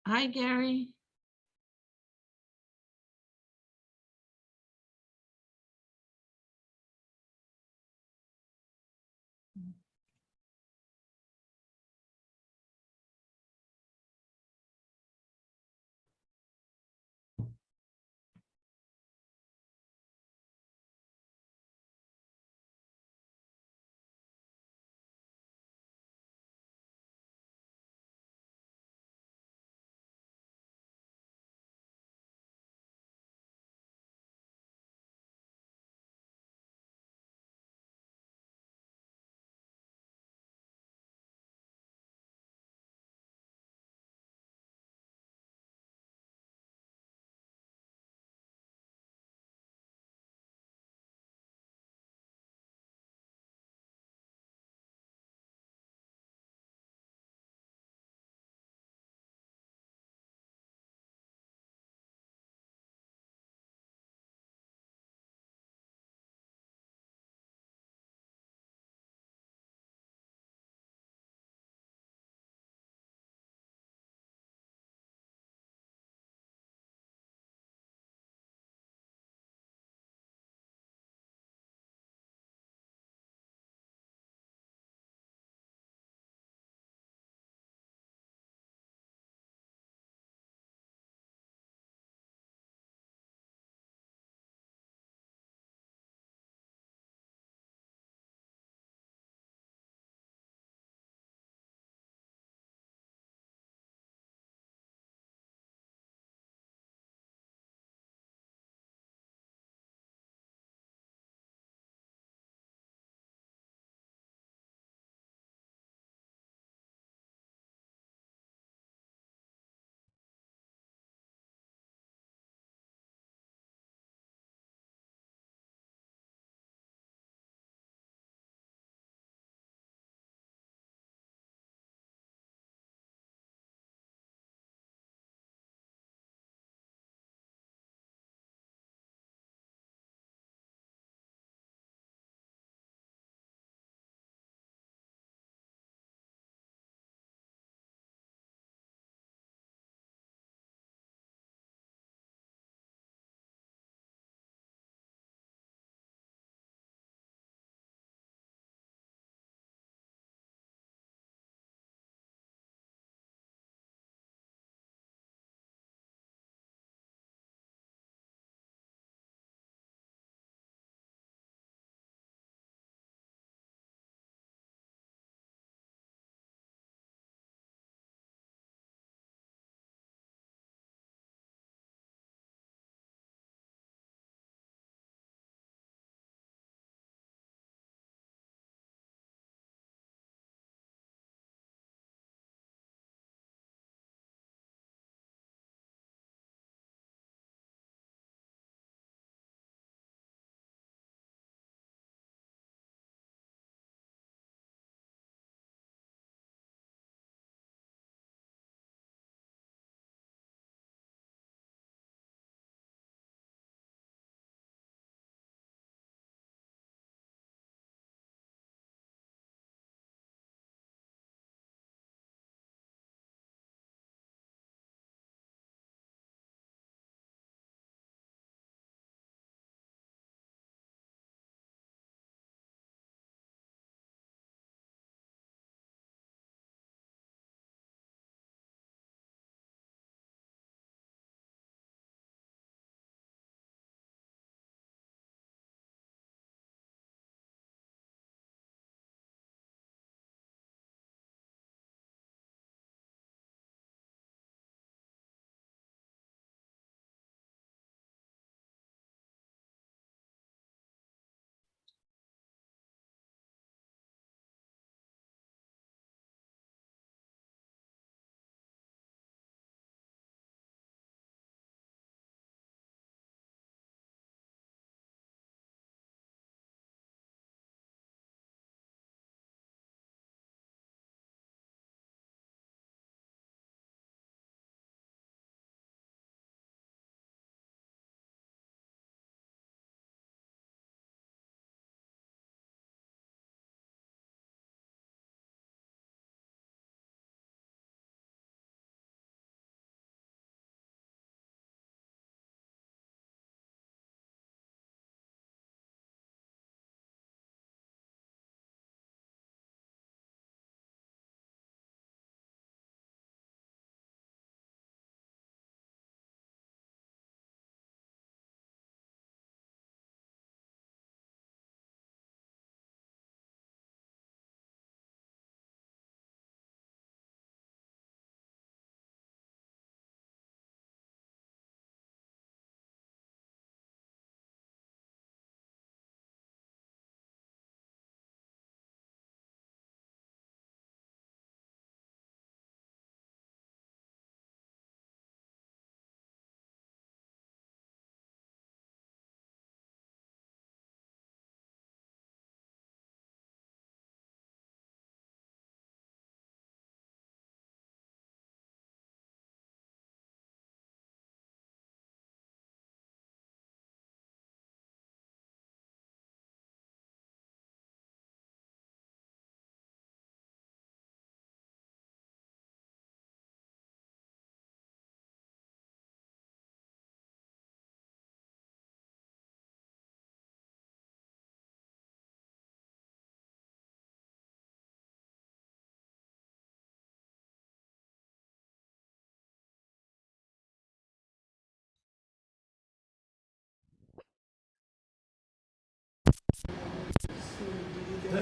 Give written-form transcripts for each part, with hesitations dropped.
Hi, Gary.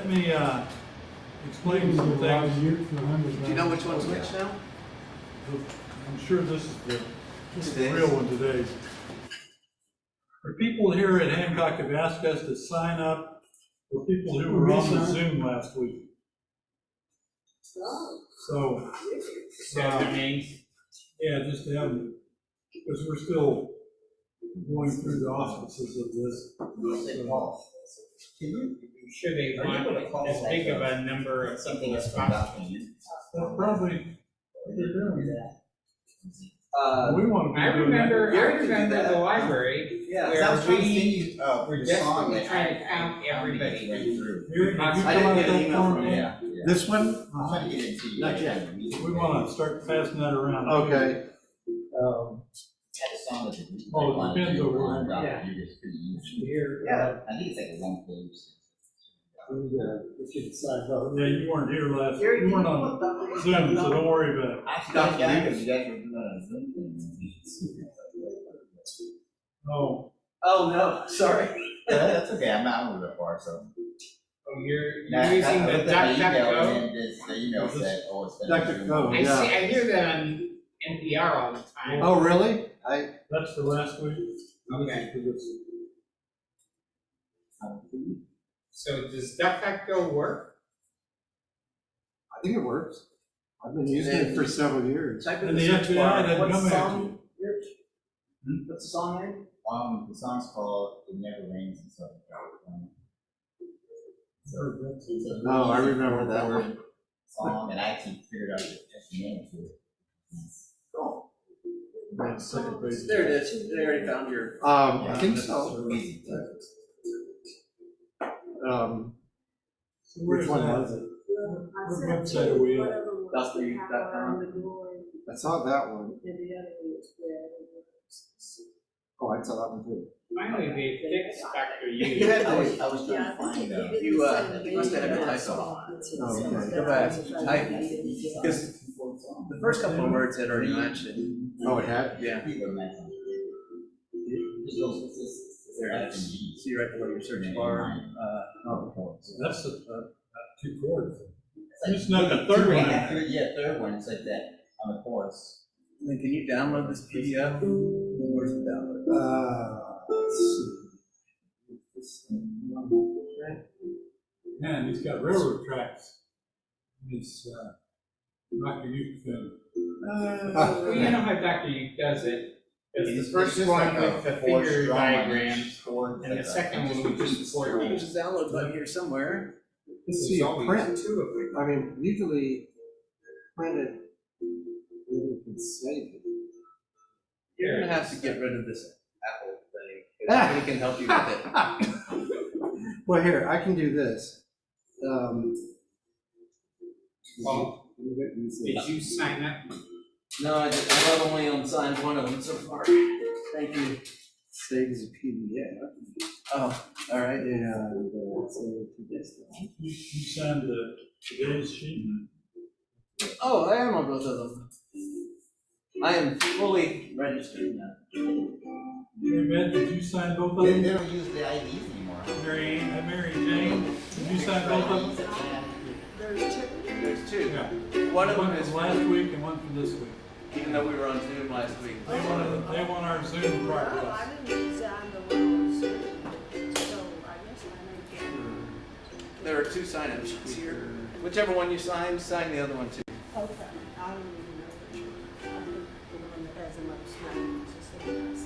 let me explain some things. Do you know which one's which now? I'm sure this is the real one today. For people here at Hancock have asked us to sign up for people who were on the Zoom last week. So, their names. yeah, just to have them, because we're still going through the auspices of this. So, Sure they want as big of a number of something as possible. that's probably what they're doing. We want to I be doing that. remember the library Yeah, where I was trying to we send you were desperately trying to count everybody. Here, did you I fill didn't out get an that email form from you. yet? This one? Uh-huh. Not yet. We want to start passing that around. Okay. Oh, it depends over there. Yeah. Here, I think it's like a 1 page. yeah, you weren't here last, you weren't on Zoom, so don't worry about it. Actually, you guys were doing a Zoom thing. Oh, Oh, no, sorry. That's okay, I'm not moving that far, so. Oh, you're using the DuckDuckGo? And the email said, oh, it's been. DuckDuckGo, I see, I hear that on NPR all the time. Oh, really? that's for last week. Okay. For this. So does DuckDuckGo work? I think it works. I've been using it for several years. And the FBI doesn't come after you. What's the song name? The song's called It Never Rains in Southern California. No, I remember that one. Song, and I actually figured out the name to it. Cool. Right, second page. There it is. They already found your. I think so. So where's Which one that? was it? What website are we on? I saw that one. Oh, I saw that one too. Finally, they fixed Dr. You U. had I to, was trying to find out. you must have had a typo. Oh, okay. Go back, type, because the first couple of words had already matched it. Oh, it had? Yeah. So So you write the one your search bar. That's two chords. It's not the third one. Yeah, third one, it's like that on the chorus. And then can you download this PDF? Where's the download? Let's see. Man, he's got railroad tracks. He's Dr. Uke thing. Well, you know how Dr. U does it. It's the first just one like with a the four figure strum diagrams, chord, and the second one with just the chord. There's a download button here somewhere. Let's see, print. Two of them. I mean, usually printed, you can save it. You're gonna have to get rid of this Apple thing. 'Cause we can help you with it. Well, here, I can do this. Well, did you sign up? No, I've only unsigned one of them so far. Thank you. Save as a PDF. Oh, all right. And save to this one. You signed today's sheet? Oh, I am on both of them. I am fully registered now. Mary Beth, did you sign both of They them? don't use the IDs anymore. Mary Jane, did you sign both of them? There's two. Yeah. One of them One is from last week and one from this week. even though we were on Zoom last week. They want our Zoom progress. I didn't sign the one, so I guess I may There are two sign-up sheets here. Whichever one you sign the other one too. okay, I don't even know which one. I think the one that has the most names is the best.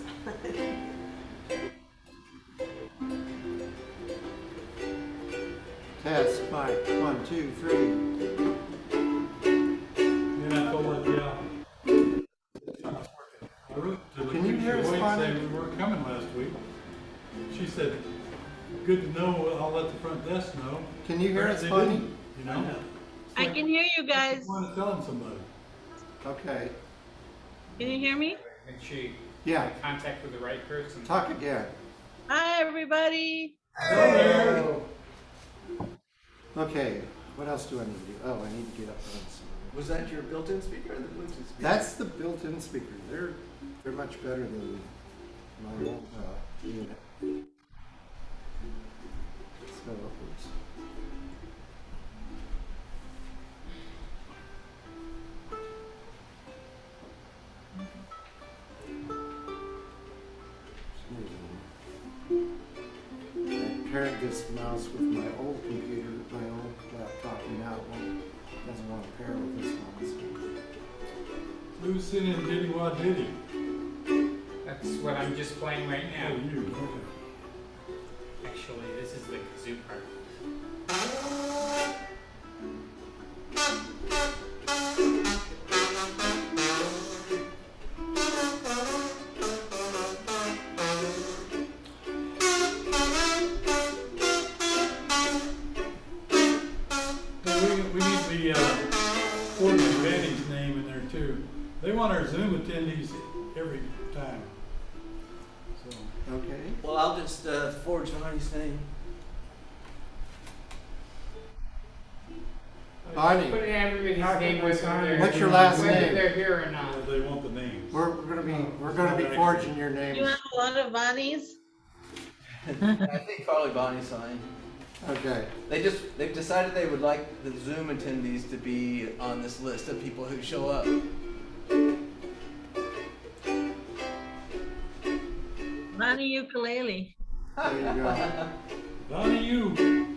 Test, mic, 1, 2, 3. Then I told her, yeah. I wrote to Can you hear us, Wade Bonnie? saying we weren't coming last week. She said, good to know, I'll let the front desk know. Can you hear us, They Bonnie? didn't, you know? I can hear you guys. I want to tell them somebody. Okay. Can you hear me? Make sure you Yeah, make contact with the right person. talk again. Hi, everybody. Hello. Okay, what else do I need to do? Oh, I need to get up on some. Was that your built-in speaker or the Bluetooth speaker? That's the built-in speaker. They're much better than my old unit. So, oops. paired this mouse with my old computer, my old laptop, and now it doesn't want to pair with this one. Who's singing Diddy Wah Diddy? That's what I'm just playing right Oh, now. you, okay. Actually, this is the kazoo part. We need the Ford and Vany's name in there too. They want our Zoom attendees every time. So, Okay. Well, I'll just forge Vany's name. Bonnie. Put everybody's name whether they're. What's your last whether name? they're here or not. they want the names. We're gonna be forging your name. You have a lot of Vanys? I think probably Bonnie's fine. Okay. They've decided they would like the Zoom attendees to be on this list of people who show up. Vany Ukulele. There you go. Vany, you.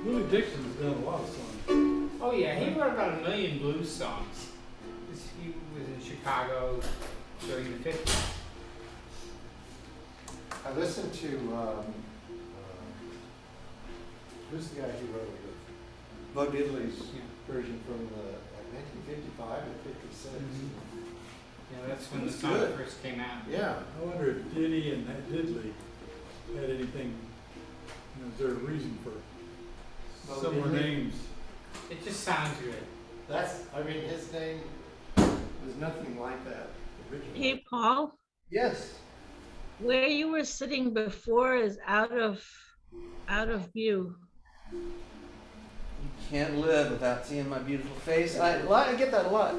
Willie Dixon's done a lot of songs. Oh yeah, he wrote about 1 million blues songs. He was in Chicago during the 50s. I listened to who's the guy who wrote it? Bo Diddley's version from 1955 and 56. Yeah, that's when the That's song good. first came out. Yeah. I wonder if Diddy and Diddley had anything, is there a reason for Bo similar Diddley? names? It just sounds good. I mean, his name was nothing like that originally. Hey, Paul, Yes. where you were sitting before is out of view. You can't live without seeing my beautiful face. I get that a lot.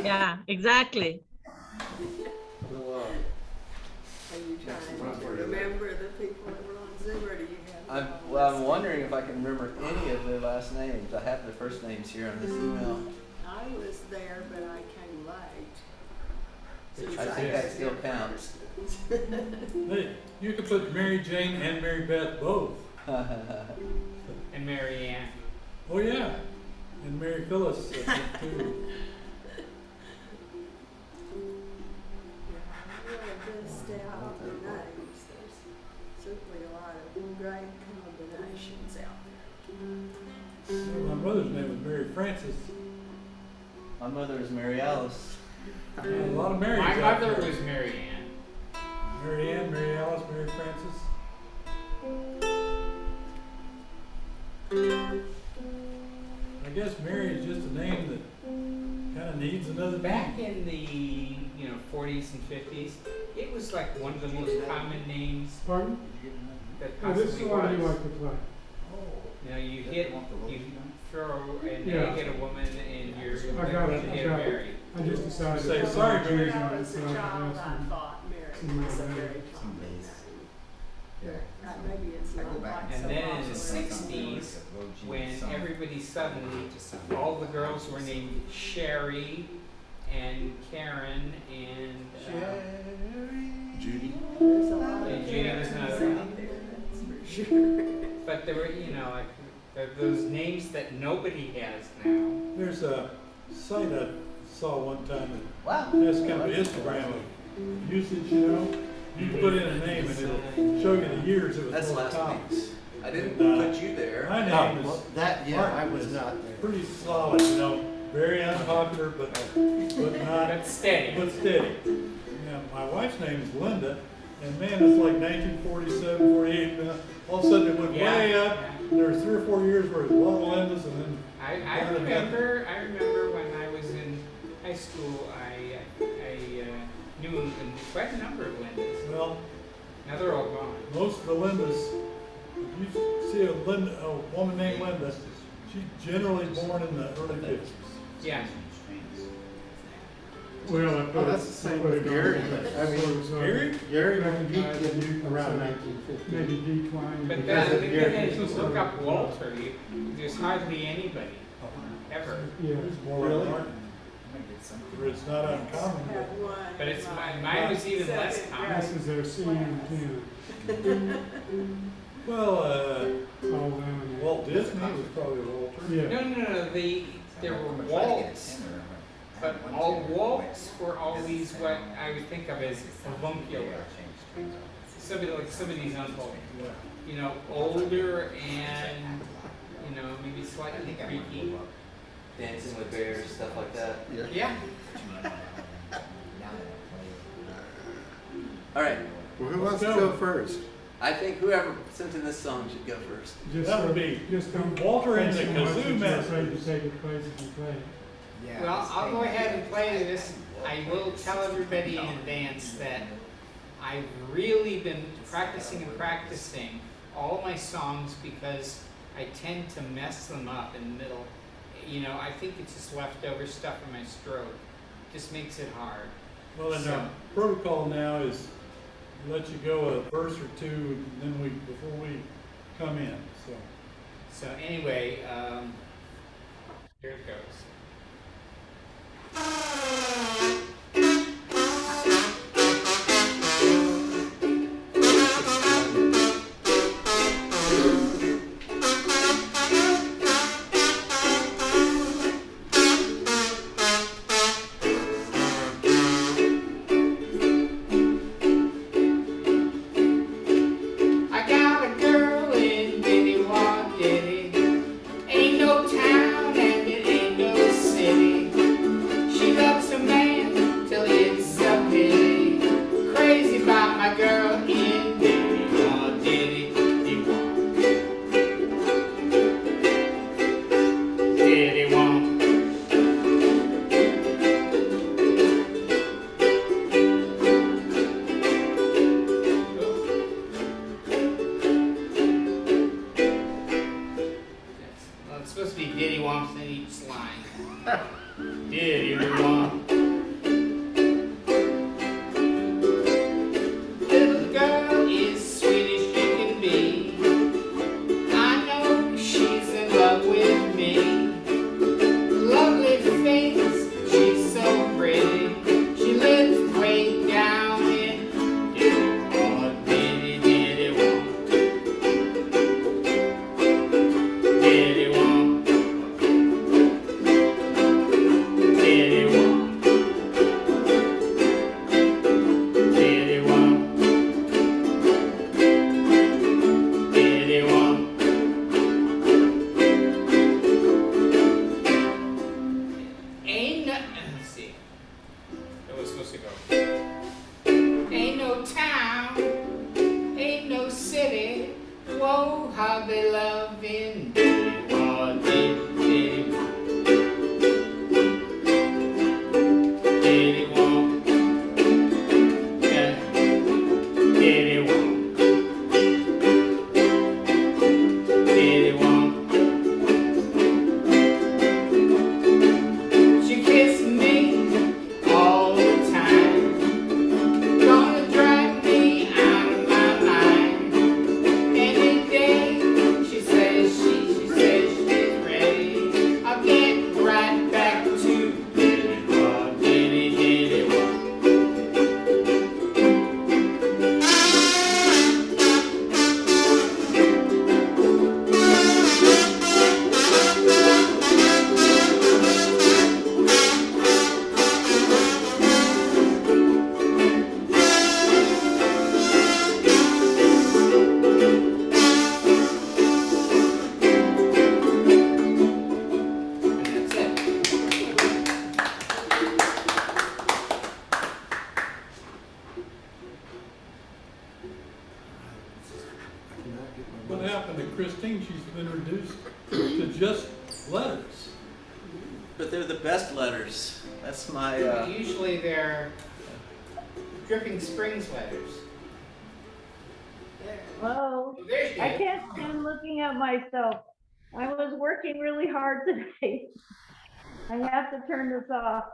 Yeah, exactly. Well, Are you trying to remember the people that were on Zoom, or do you have? I'm wondering if I can remember any of their last names. I have their first names here on this email. I was there, but I came late. Since I think that still counts. Hey, you could put Mary Jane and Mary Beth both. And Mary Ann. Oh yeah, and Mary Phyllis too. Yeah, I really just out the names. There's simply a lot of great combinations out there. My mother's name was Mary Frances. My mother is Mary Alice. A lot of Marys My out mother there. was Mary Ann. Mary Ann, Mary Alice, Mary Frances. I guess Mary is just a name that kind of needs another Back name. in the 40s and 50s, it was like one of the most common names Pardon? that Oh, this is possibly the one you was. like to play. You throw an Yeah. egg at a woman and you're I got going it, to I get got it. married. I just decided. Say to- sorry, Mary. When I was a child, I thought Mary was a very common name. Maybe it's not like And so then in the popular. 60s, when everybody suddenly, all the girls were named Sherry and Karen and Judy. There's a lot of Yeah, Judy was Karens another out one. there, that's for sure. but there were, those names that nobody has now. There's a site I saw one time Wow. that has kind of a histogram of usage, You can put in a name and it'll show you the years it was That's most last common. week's. I didn't And, put you there. My No, name well, is that, yeah, I was Martin. not there. Pretty solid, very unpopular, but not, But steady. but steady. Yeah, my wife's name is Linda, and man, it's like 1947, 48, and all of a sudden it went Yeah, way up. yeah. There was 3 or 4 years where it was a lot of Lindas, and then I remember when I was in high school, I knew quite a number of Lindas. well, Now they're all gone. most of the Lindas, if you see a woman named Linda, she's generally born in the early 50s. Yeah. Well, Oh, that's the same with Gary. I mean, Gary? Gary Back would in be the- around maybe 1950. decline. But Because then, of if your- you look up Walter, there's hardly anybody. ever. Yeah. It's more like Martin, where it's not uncommon, Had but one. But it's, in my mine was even less second common. grade This is their senior class. too. well, All down there. Walt Disney was probably Walter. Yeah. No, there were waltz, but all waltz were always what I would think of as avuncular. Somebody's uncle, Yeah. you know, older and, you know, maybe slightly freaky. Dancing with bears, stuff like that. Yeah. All right, Well, who wants to go first? I think whoever sent in this song should go first. Just That would be just don't Walter and play the so much kazoo that you're master. afraid to take it places you play. Well, I'll go ahead and play this. I will tell everybody in advance that I've really been practicing and practicing all my songs because I tend to mess them up in the middle. You know, I think it's just leftover stuff from my stroke. Just makes it hard. Well, and So- our protocol now is let you go a verse or two, and then before we come in, so. So anyway, here it goes. I got a girl in Diddy, Diddy. Ain't no town and it ain't no city. She loves a man till it's a pity. Crazy about my girl in Diddy, Diddy, Diddy, Diddy, Well, it's supposed to be Diddy Womps in each line. Diddy Womp. Little girl is sweet as she can be. I know she's in love with me. Lovely face, she's so pretty. She lives way down in Diddy, Diddy Womp. Diddy Womp. Diddy Womp. Diddy Womp. Diddy Womp. Ain't no, let's see. That was supposed to go. Ain't no town, ain't no city. Whoa, how they love in Diddy, Diddy, Diddy Womp. Yeah. Diddy Womp. Diddy Womp. She kisses me all the time. Gonna drive me out of my mind. Any day she says she's ready. I'll get right back to Diddy, Diddy, Diddy Womp. And that's it. I cannot get my What mouse. happened to Christine? She's been reduced to just letters. But they're the best letters. That's my, Usually they're dripping springs letters. Whoa, There she I is. can't stand looking at myself. I was working really hard today. I have to turn this off.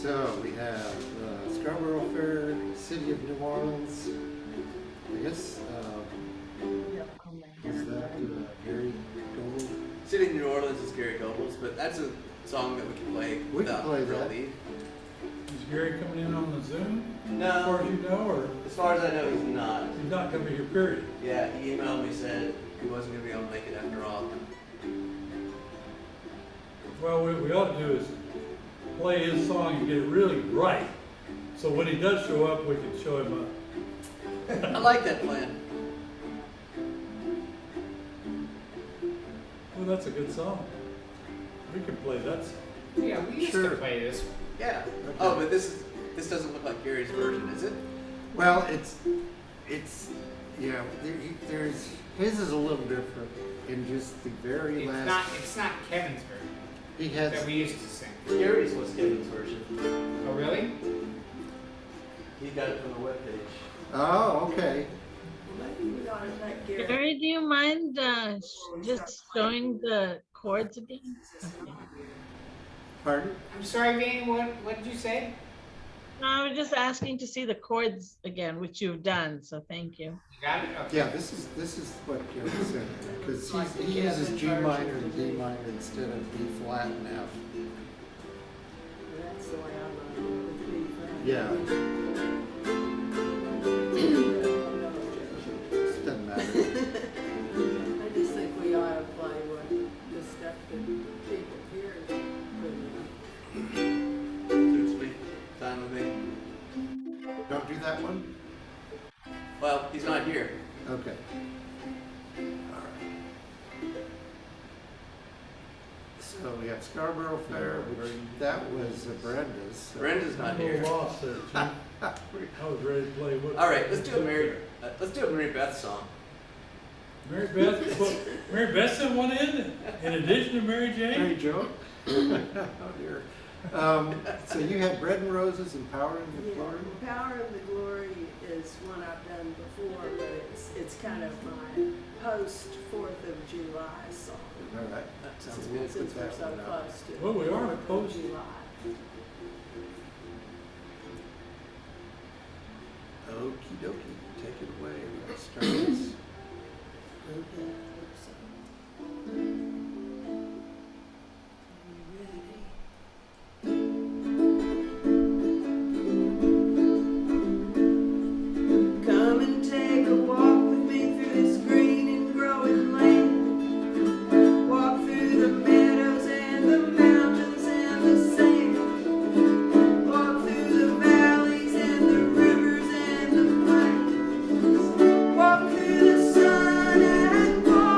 So we have Scarborough Fair, City of New Orleans. I guess, is that Gary Gold? City of New Orleans is Gary Goebels, but that's a song that we can play We can without play real that. lead. Is Gary coming in on the Zoom? As No, far as you know, or as far as I know, he's not. he's not gonna be here, period? Yeah, he emailed me, said he wasn't gonna be able to make it after all. Well, what we ought to do is play his song and get it really right. So when he does show up, we can show him up. I like that plan. Well, that's a good song. We can play that song. Yeah, we used to Sure. play this. Yeah. Okay. Oh, but this doesn't look like Gary's version, is it? Well, yeah, there's, his is a little different in just the very last. It's not Kevin's version He has, that we used to sing. Gary's was Kevin's version. Oh, really? He got it from the webpage. oh, okay. Maybe we ought to make Gary. Gary, do you mind just showing the chords again? Okay. Pardon? I'm sorry, Vany, what did you say? No, I was just asking to see the chords again, which you've done, so thank you. You got it? Okay. Yeah, this is what Gary said, because he uses G minor and D minor instead of B flat and F. That's the way I learned it with B flat. Yeah. Doesn't matter. I just think we ought to play what the stuff that people here put in. Suits me. Fine with me. Don't do that one? Well, he's not here. Okay. All right. So we have Scarborough Fair, which that was Brenda's. So. Brenda's not I'm a here. little lost there, too. I was ready to play. All right, let's do a Mary Beth song. Mary Beth, well, Mary Beth sent one in addition to Mary Jane? Mary Jo? Oh dear. So you had Bread and Roses and Power of the Yeah, Glory? Power of the Glory is one I've done before, but it's kind of my post 4th of July song. All right. That sounds We'll good. Since put we're that so one up. close to. Well, we are 4th of post. July. Okie dokie. Take it away. Let's start this. Okay. Come and take a walk with me through this green and growing land. Walk through the meadows and the mountains and the sand. Walk through the valleys and the rivers and the plains. Walk through the sun and walk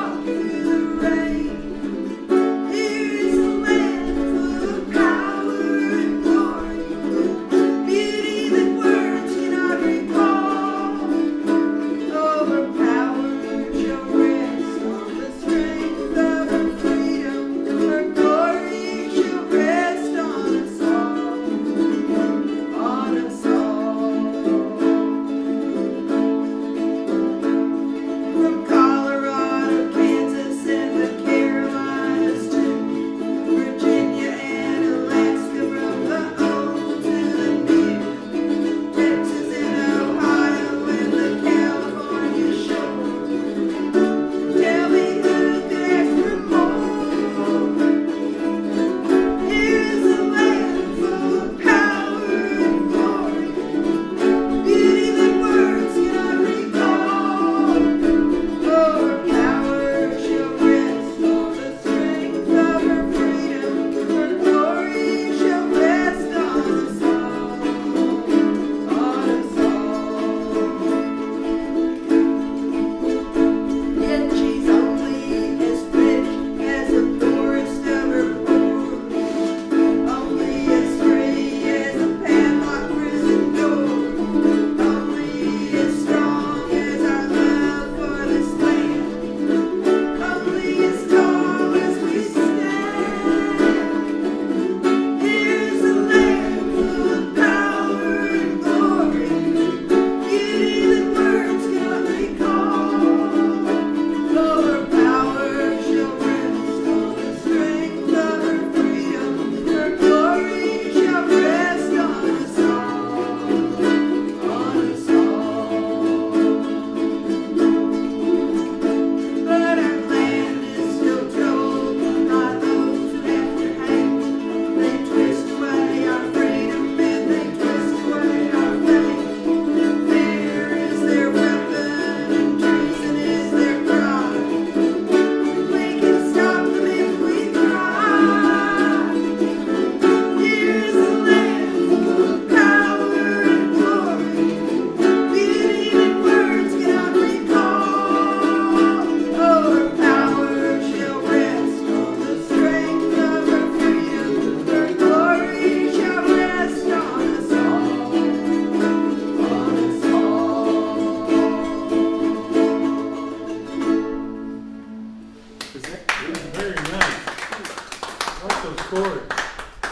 Very nice. Like those chords.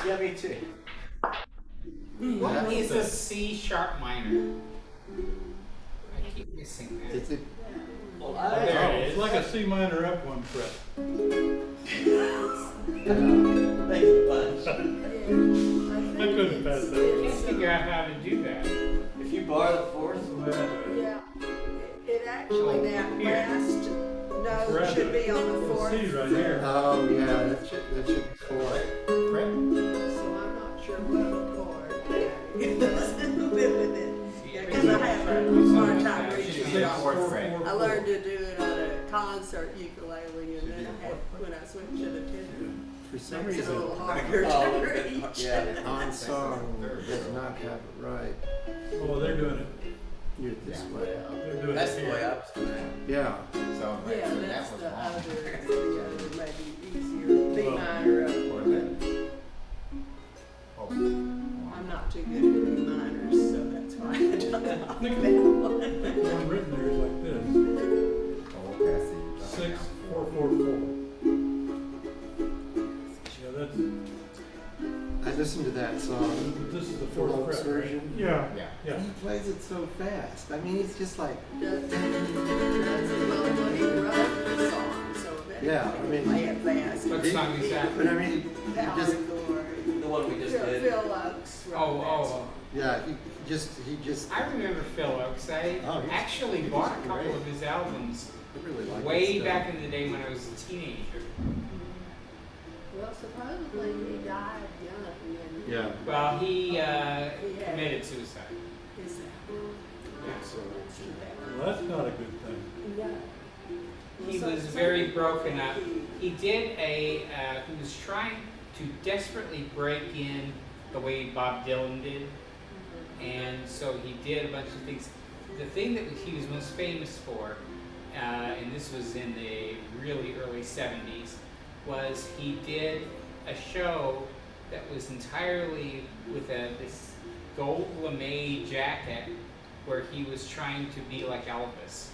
Yeah, me too. What is a C sharp minor? I keep missing that. Is it? Well, Oh, there Oh, it it's is. like a C minor up one fret. Thanks a bunch. I couldn't pass I that. can't figure out how to do that. If you borrow the fourth, Yeah, it actually, that Here. last note should be on the fourth. C right here. oh yeah, that should be four. So I'm not sure what chord that is with it. Because I have a hard time reaching Six, it. four, four, I learned to do it on a concert ukulele, and then I had, when I switched to the tenor, For some makes it a little reason, harder Oh, to reach. yeah. on song does not have it right. Oh, they're doing it. You're this way. They're doing That's it the way here. I was doing it. Yeah. So, Yeah, so that's that was the wrong. other maybe easier, B minor up. Or that. Oh. I'm not too good at B minors, so that's why I don't know that one. One written there is like this. Oh, okay, I see. You're talking 6, about 4, 4, 4. Yeah, that's, I listened to that song, this is the the fourth Phelps fret, right? version. Yeah. Yeah. Yeah. He plays it so fast. I mean, it's just like, Well, he wrote the song, so Yeah, I mean- play it fast. What song is that? but I mean, Power just, and Glory. The one we just did. Phil Oakes wrote that Oh, song. yeah, he just, I remember Phil Oakes. I Oh, he's- actually he's bought a couple great. of his albums I really like way that back in the day when I was a teenager. Well, supposedly he died young and. Yeah. Well, he committed suicide. Is that? So, Well, that's not a good thing. Yeah. He was very broken up. He did he was trying to desperately break in the way Bob Dylan did. And so he did a bunch of things. The thing that he was most famous for, and this was in the really early 70s, was he did a show that was entirely with this gold lame jacket where he was trying to be like Elvis.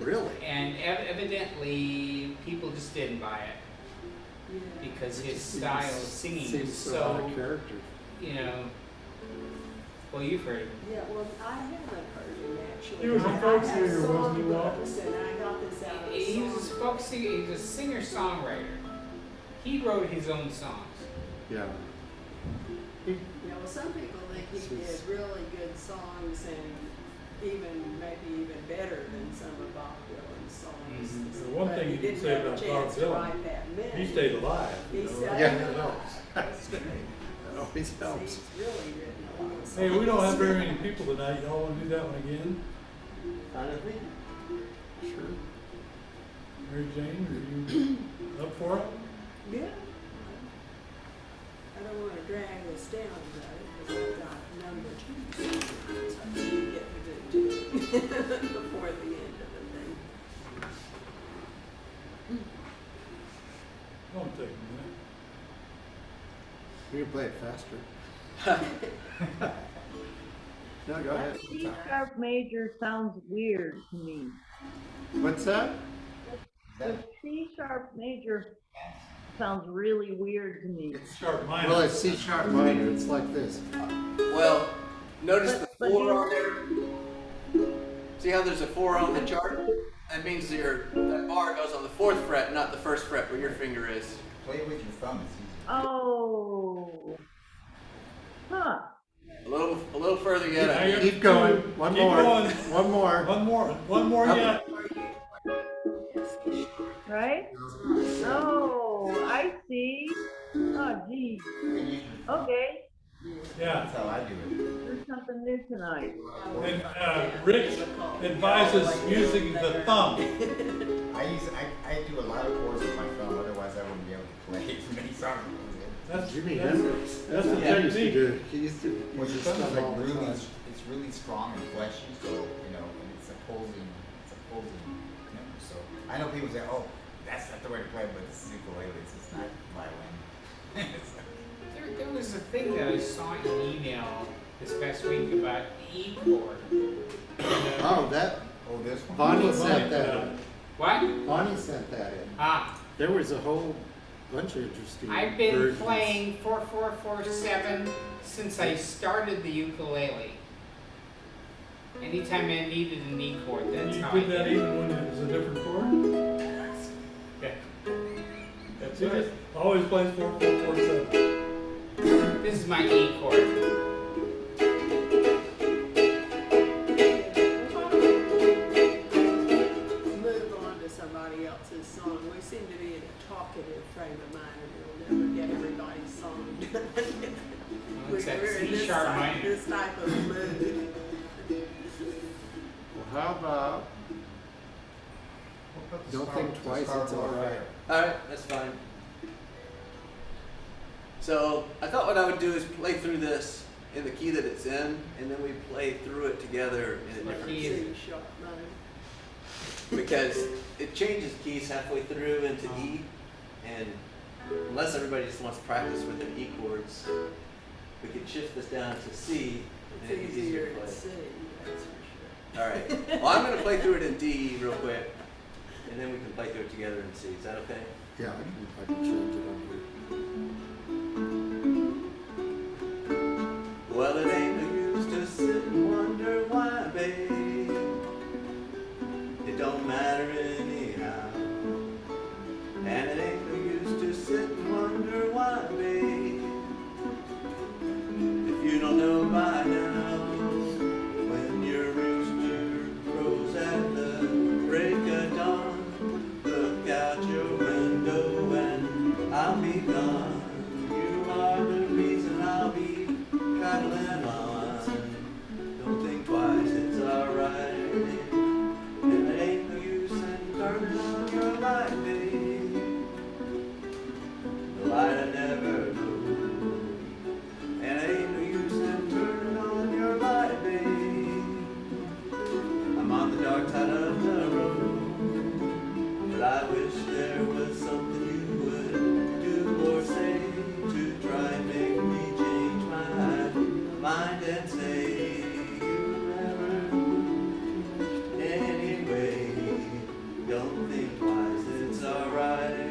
really? And evidently people just didn't buy it because his style of singing Seems was so out of so, character. you know, well, you've heard it. Yeah, well, I haven't heard him actually. He was a I folk have singer, wasn't he, Walt? songbooks, and I got this out of a He was a songbook. folk singer, he was a singer-songwriter. He wrote his own songs. Yeah. Yeah, well, some people think he did really good songs and maybe even better than some of Bob Dylan's songs. Mhm. The one But thing he you can didn't say have a about chance Bob to Dylan, write that many. he stayed alive, you He know. stayed Yeah. alive. That's great. That always helps. He's really written a lot of songs. Hey, we don't have very many people tonight. Y'all wanna do that one again? Kind of thing. Sure. Mary Jane, are you up for it? Yeah. I don't wanna drag this down though, because I've got number 2 songs I need to get to do too before the end of the thing. Don't take a minute. You can play it faster. No, go That ahead. C sharp major sounds weird to me. What's that? The C sharp major sounds really weird to me. It's sharp minor. Well, it's C sharp minor. It's like this. Well, notice But the 4 you- on there. See how there's a 4 on the chart? That means that bar goes on the 4th fret, not the 1st fret where your finger is. Play it with your thumb, it's easy. Oh. Huh. A little further yet. Keep going. One Keep more. going. One more. One more yet. Right? Oh, I see. Oh, geez. Okay. Yeah. That's how I do it. There's something new tonight. And Rich advises using the thumb. I do a lot of chords with my thumb, otherwise I wouldn't be able to play many songs. That's Jimmy that's- Hendrix. that's the He used to technique. do it. He used to Well, use your his thumb is thumb all like the really, time. it's really strong and fleshy, so, you know, and it's opposing number. So I know people say, oh, that's not the way to play, but this is ukulele, it's not violin. There was a thing that I saw in an email this past week about the E chord. Oh, that, Oh, this one? Vany Vany sent put that out. in. What? Vany sent that in. Ah, There was a whole bunch of interesting I've been versions. playing 4/4/4/7 since I started the ukulele. Anytime I needed an E chord, that's You how I did that did it. even when it was a different chord? That's He right. just always plays 4/4/4/7. This is my E chord. Move on to somebody else's song. We seem to be in a talkative frame of mind, and we'll never get everybody's song done. Well, it's that We're in C sharp minor. this type of mood. Well, how about, don't think twice, it's all right. Alright, that's fine. So I thought what I would do is play through this in the key that it's in, and then we play through it together in a What different key key. is it? C sharp minor. Because it changes keys halfway through into E, and unless everybody just wants to practice with their E chords, we could shift this down to C, and it'd It's be easier easier to to play. see, that's for sure. Alright, well I'm going to play through it in D real quick, and then we can play through it together in C. Is that okay? Yeah, I can change it on here. Well, it ain't no use to sit and wonder why, babe. It don't matter anyhow. And it ain't no use to sit and wonder why, babe. If you don't know by now, when your rooster crows at the break of dawn, look out your window and I'll be gone. You are the reason I'll be traveling on. Don't think twice, it's alright. And it ain't no use in turning on your light, babe. The light I never know. And it ain't no use in turning on your light, babe. I'm on the dark side of the road, but I wish there was something you would do or say to try and make me change my mind and say you never anyway. Don't think twice, it's alright.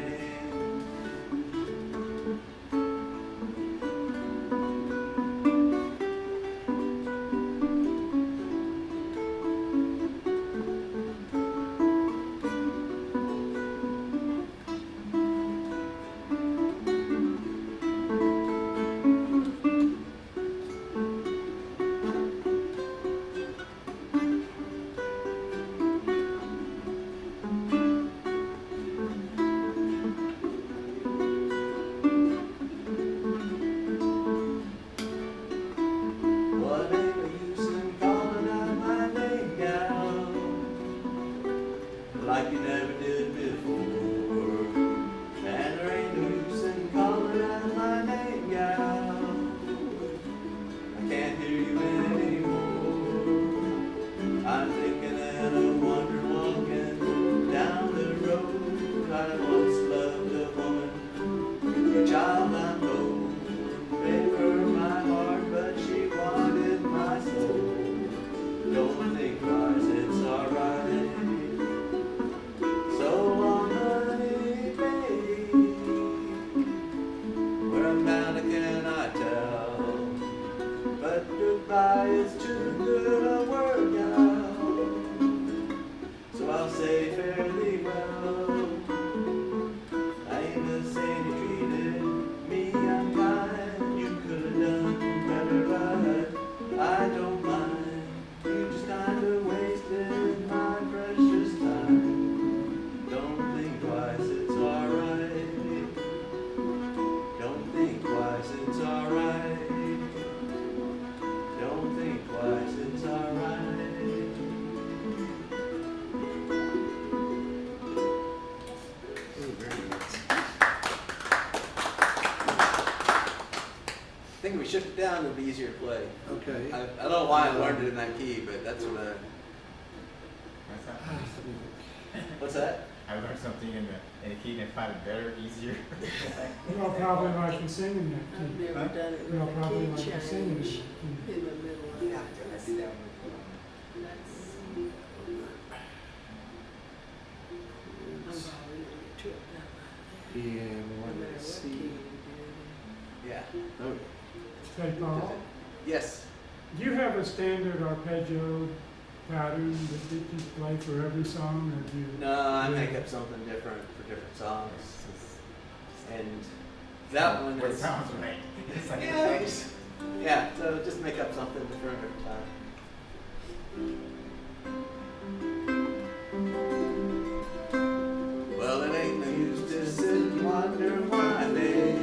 What ain't no use in calling out my name, gal, like you never did before. And there ain't no use in calling out my name, gal. I can't hear you anymore. I'm thinking and I wonder walking down the road. I once loved a woman, a child I know. Gave her my heart, but she wanted my soul. Don't think twice, it's alright. So long, honey, babe. Where I'm bound, I cannot tell. But goodbye is too good a word now. So I'll say fairly well. I ain't the same, you treated me unkind. You could have done better, but I don't mind. You just kind of wasted my precious time. Don't think twice, it's alright. Don't think twice, it's alright. Don't think twice, it's alright. Oh, very nice. I think if we shift it down, it'll be easier to play. Okay. I don't know why I learned it in that key, but that's what I. What's that? I learned something in the key and find it better, easier. You'll probably like to sing in that I've key. never done it You'll with a probably key like to sing in that change key. in the middle of Yeah, it. I did that with I'm probably gonna get tripped up. And one is C. Yeah. Oh, Hey, Paul, Yes. do you have a standard arpeggio pattern that you play for every song, or do you? No, I make up something different for different songs. And that one What is. sounds right. It's like Yeah, yeah, so just make up something different every time. Well, it ain't no use to sit and wonder why, babe.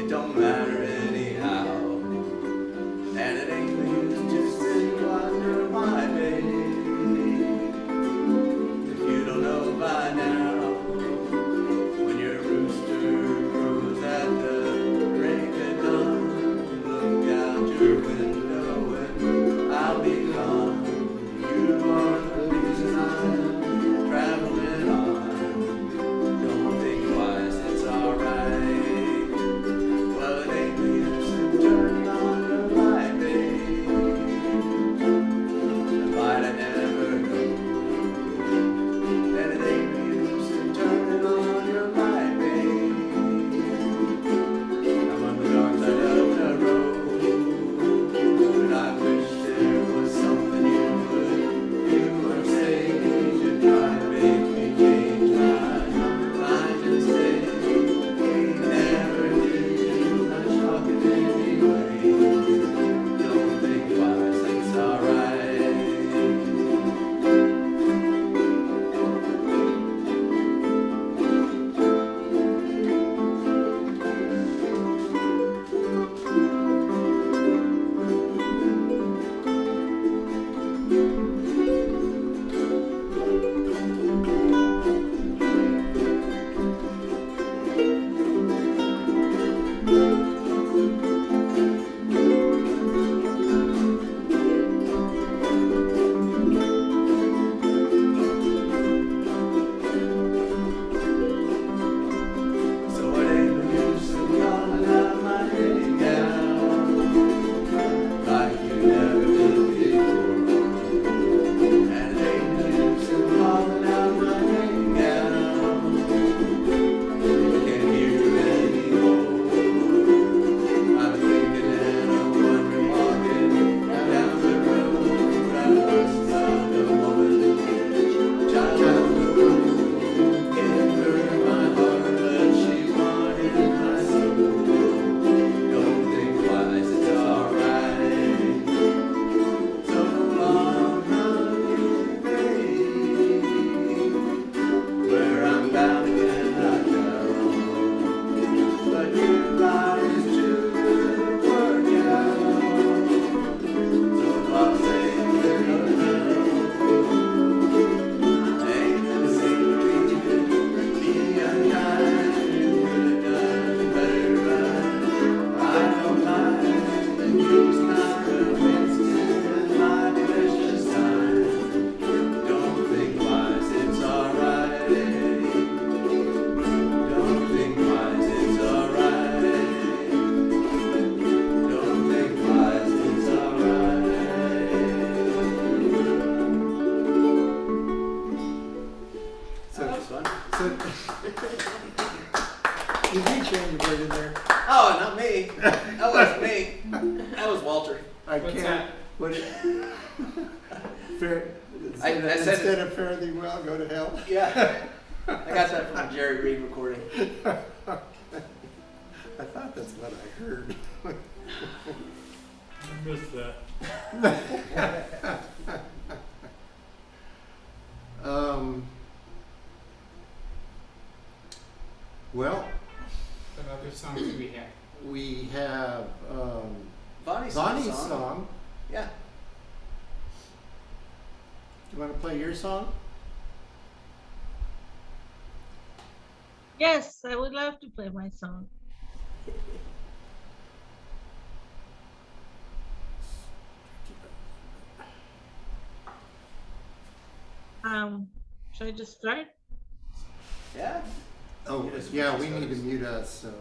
It don't matter anyhow. And it ain't no use to sit and wonder why, babe. If you don't know by now, when your rooster crows at the break of dawn, look out your window and I'll be gone. You are the reason I'm traveling on. Don't think twice, it's alright. Well, it ain't no use in turning on the light, babe. The light I never go. And it ain't no use in turning on your light, babe. I'm on the dark side of the road, and I wish there was something you would do or say to try to make me change my mind and stay. Ain't never did too much talking anyway. Don't think twice, it's alright. So it ain't no use in calling out my name, gal, like you never did before. And it ain't no use in calling out my name, gal, I can't hear you anymore. I'm thinking and I'm wondering, walking down the road, I must have the woman, child of the road. Gave her my heart, but she wanted my soul. Don't think twice, it's alright. So long, honey, babe. Where I'm bound again, I know. But your body's too good to work out. So I'll say farewell. Ain't the same reason be unkind. You could have done better, but I don't mind. The king's not wasting my precious time. Don't think twice, it's alright. Don't think twice, it's alright. Don't think twice, it's alright. so, That was fun. so, did you change a word in there? Oh, not me. That was me. That was Walter. I What's can't. that? What? Fair. I said Instead it- of fare thee well, go to hell. Yeah. I got that from a Jerry Reed recording. I thought that's what I heard. I missed that. Well, What other songs do we have? we have Vany's Vany's song. Yeah. Do you want to play your song? Yes, I would love to play my song. Should I just start? Yeah. Oh, Yes, yeah, we we need to started. mute us, so.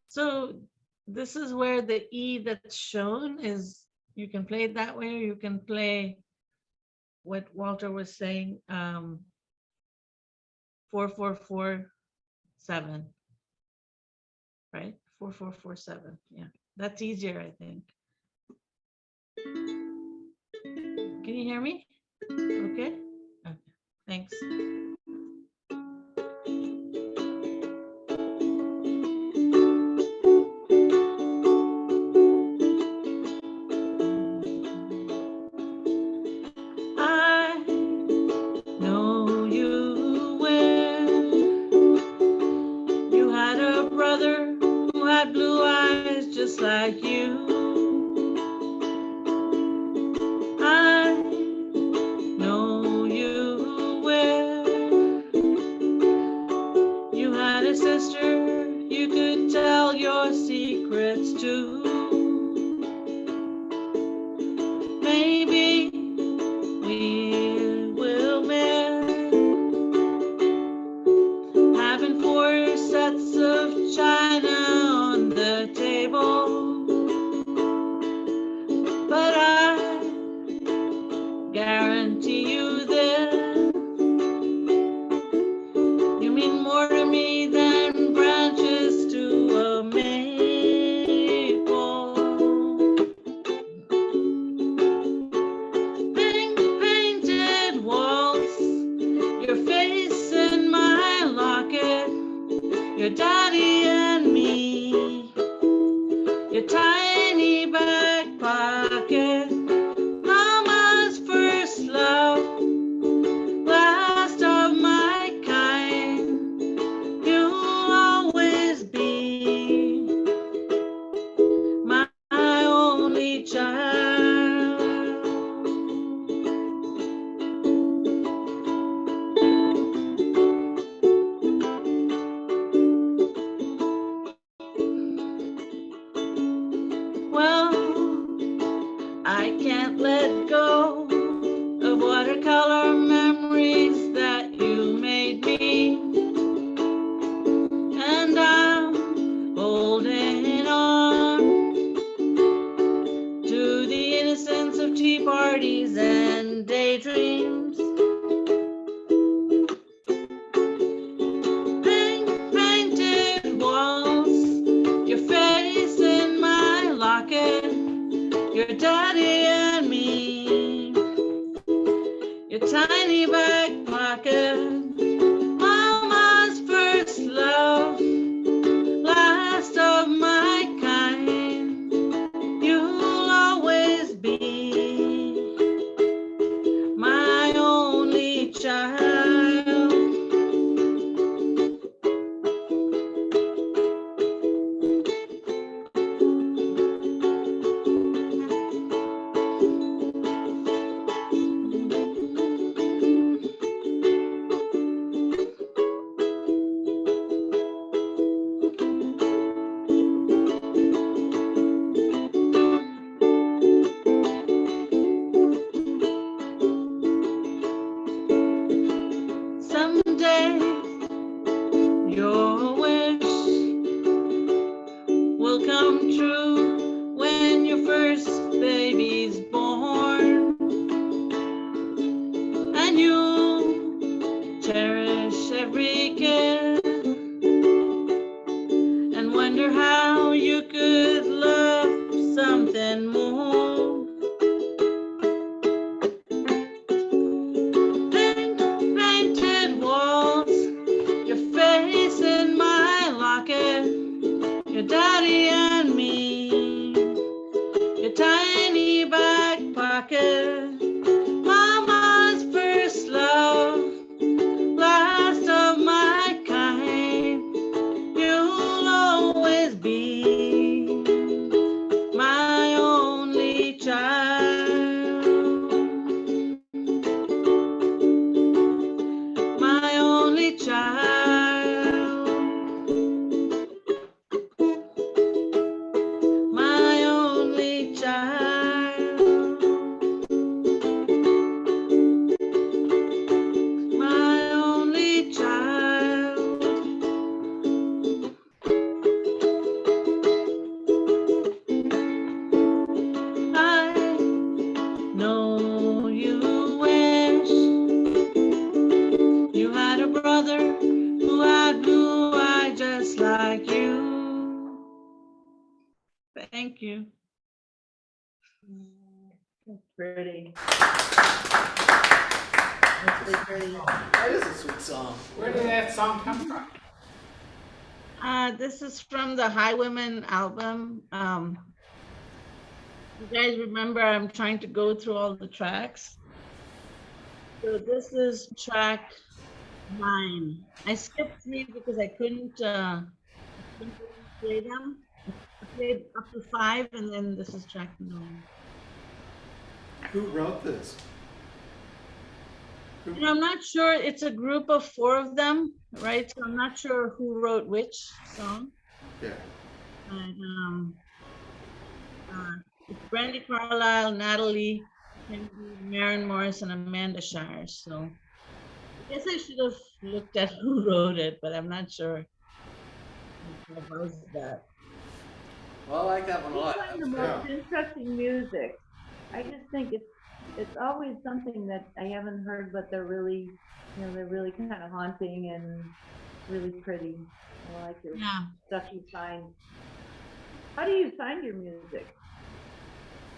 So this is where the E that's shown is, you can play it that way, or you can play what Walter was saying, 4447. Right? 4447. Yeah. That's easier, I think. Can you hear me? Okay. Okay. Thanks. I know you well. You had a brother who had blue eyes just like you. I know you well. You had a sister you could tell your secrets to. Maybe we will mend, having 4 sets of china on the table. But I guarantee you this, you mean more to me than branches to a maple. Pink painted walls, your face in my locket, your daddy and me, your tiny back pocket, mama's first love, last of my kind. You'll always be my only child. Well, I can't let go of watercolor memories that you made me, and I'm holding on to the innocence of tea parties and daydreams. Pink painted walls, your face in my locket, your daddy and me, your tiny back pocket, mama's first love, last of my kind. You'll always be my only child. Someday your wish will come true when your first baby's born, and you'll cherish every kiss and wonder how you could love something more. Pink painted walls, your face in my locket, your daddy and me, your tiny back pocket, mama's first love, last of my brother who had blue eyes just like you. Thank you. That's pretty. That is a sweet song. Where did that song come from? This is from the Highwomen album. You guys remember I'm trying to go through all the tracks. So this is track 9. I skipped 3 because I couldn't play them. I played up to 5 and then this is track 9. Who wrote this? You know, I'm not sure. It's a group of 4 of them, right? So I'm not sure who wrote which song. Yeah. But, it's Brandy Carlisle, Natalie, Kennedy, Maren Morris, and Amanda Shire. So I guess I should have looked at who wrote it, but I'm not sure. How's that? Well, I like that one a lot. I find the most interesting music. I just think it's always something that I haven't heard, but they're really, they're really kind of haunting and really pretty. I like your stuff you find. How do you find your music?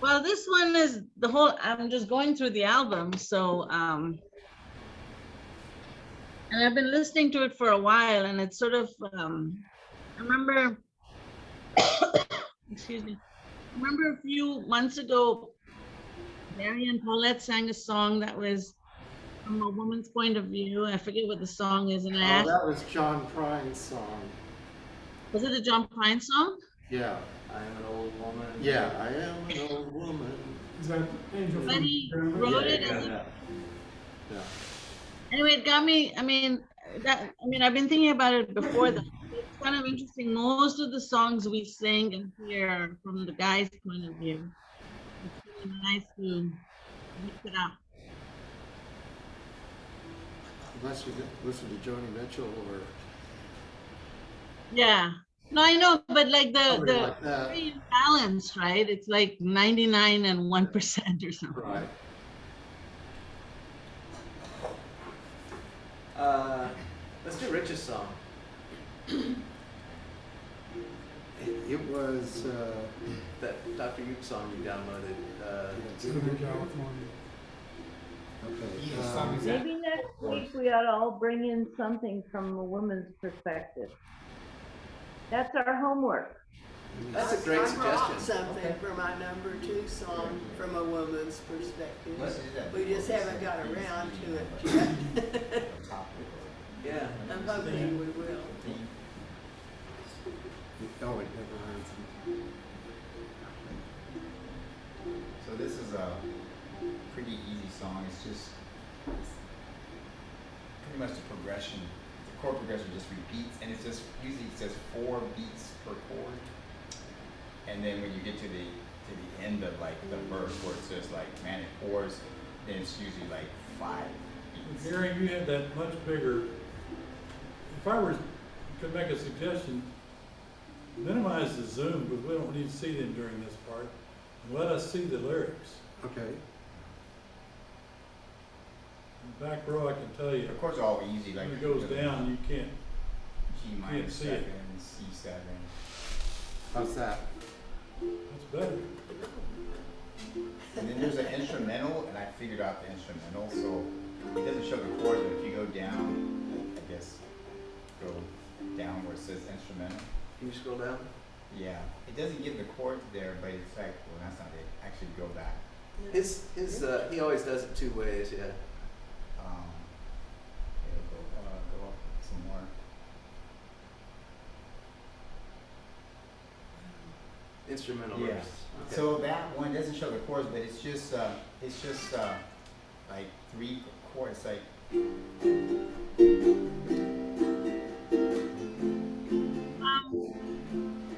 Well, this one is the whole, I'm just going through the album. So, and I've been listening to it for a while and it's sort of, I remember, excuse me, I remember a few months ago, Barry and Paulette sang a song that was from a woman's point of view. I forget what the song is. And I asked, that was John Prine's song. was it a John Prine song? Yeah. I am an old woman. Yeah, I am an old woman. Is that Angel But from he Germany? wrote it. Yeah. Anyway, it got me, I've been thinking about it before that. It's kind of interesting. Most of the songs we sing and hear are from the guy's point of view. It's really nice to mix it up. Unless you listen to Joni Mitchell or Yeah. No, I know, but like somebody the like that. very balanced, right? It's like 99 and 1% or something. Right. Let's do Rich's song. It was That Dr. Uke song you downloaded. Southern California. okay. What song is that? Maybe next week we ought to all bring in something from a woman's perspective. That's our homework. That's a great I brought suggestion. something for my number 2 song from a woman's perspective. Let's do that. We just haven't got around to it yet. Yeah. I'm hoping we will. Oh, it never heard. So this is a pretty easy song. It's just pretty much the progression. The chord progression just repeats, and it's just usually it says 4 beats per chord. And then when you get to the end of like the verse where it says like manic chords, then it's usually like 5 beats. Gary, you had that much bigger. If I could make a suggestion, minimize the zoom because we don't need to see them during this part. And let us see the lyrics. Okay. In the back row, I can tell you, The chords are all easy. Like when it goes down, you can't. G minor see it. 7, C7. How's that? That's better. And then there's an instrumental, and I figured out the instrumental, so it doesn't show the chords, but if you go down, I guess, go down where it says instrumental. Can you scroll down? Yeah, it doesn't give the chords there, but it's like, well, that's not it. Actually, go back. He always does it 2 ways, yeah. Go up some more. Instrumental Yeah. verse. Okay. So that one doesn't show the chords, but it's just like 3 chords, like.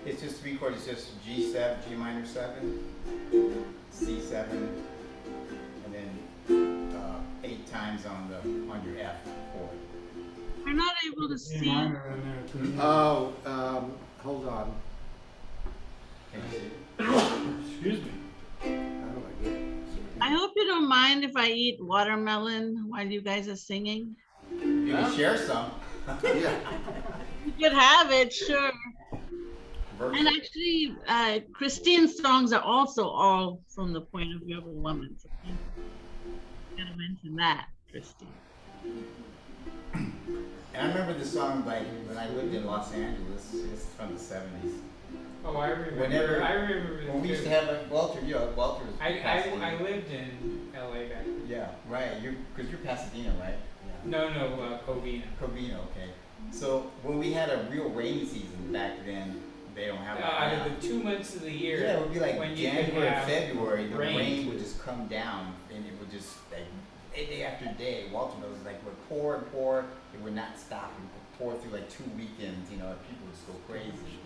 It's just 3 chords. It's just G7, G minor 7, C7, and then 8 times on your F chord. We're not able to A see. minor in there too. Oh, hold on. Can you see it? Excuse me. How do I get it? I hope you don't mind if I eat watermelon while you guys are singing. You You can share some. Yeah. You could have it, sure. Virtual. And actually, Christine's songs are also all from the point of view of a woman. So you gotta mention that, Christine. And I remember the song like when I lived in Los Angeles. It's from the 70s. Oh, I remember. Whenever- I remember. When we used to too. have like Walter, Walter was I Pasadena. lived in LA back then. Yeah, right. Because you're Pasadena, right? No, Covina. Covina, okay. So when we had a real rainy season back then, they don't have that Out now. of the 2 months of the year. Yeah, it would be like when you could January, have February, the rain. rain would just come down and it would just like day after day. Walter knows like would pour and pour, it would not stop. It would pour through like 2 weekends, you know, and people would just go crazy.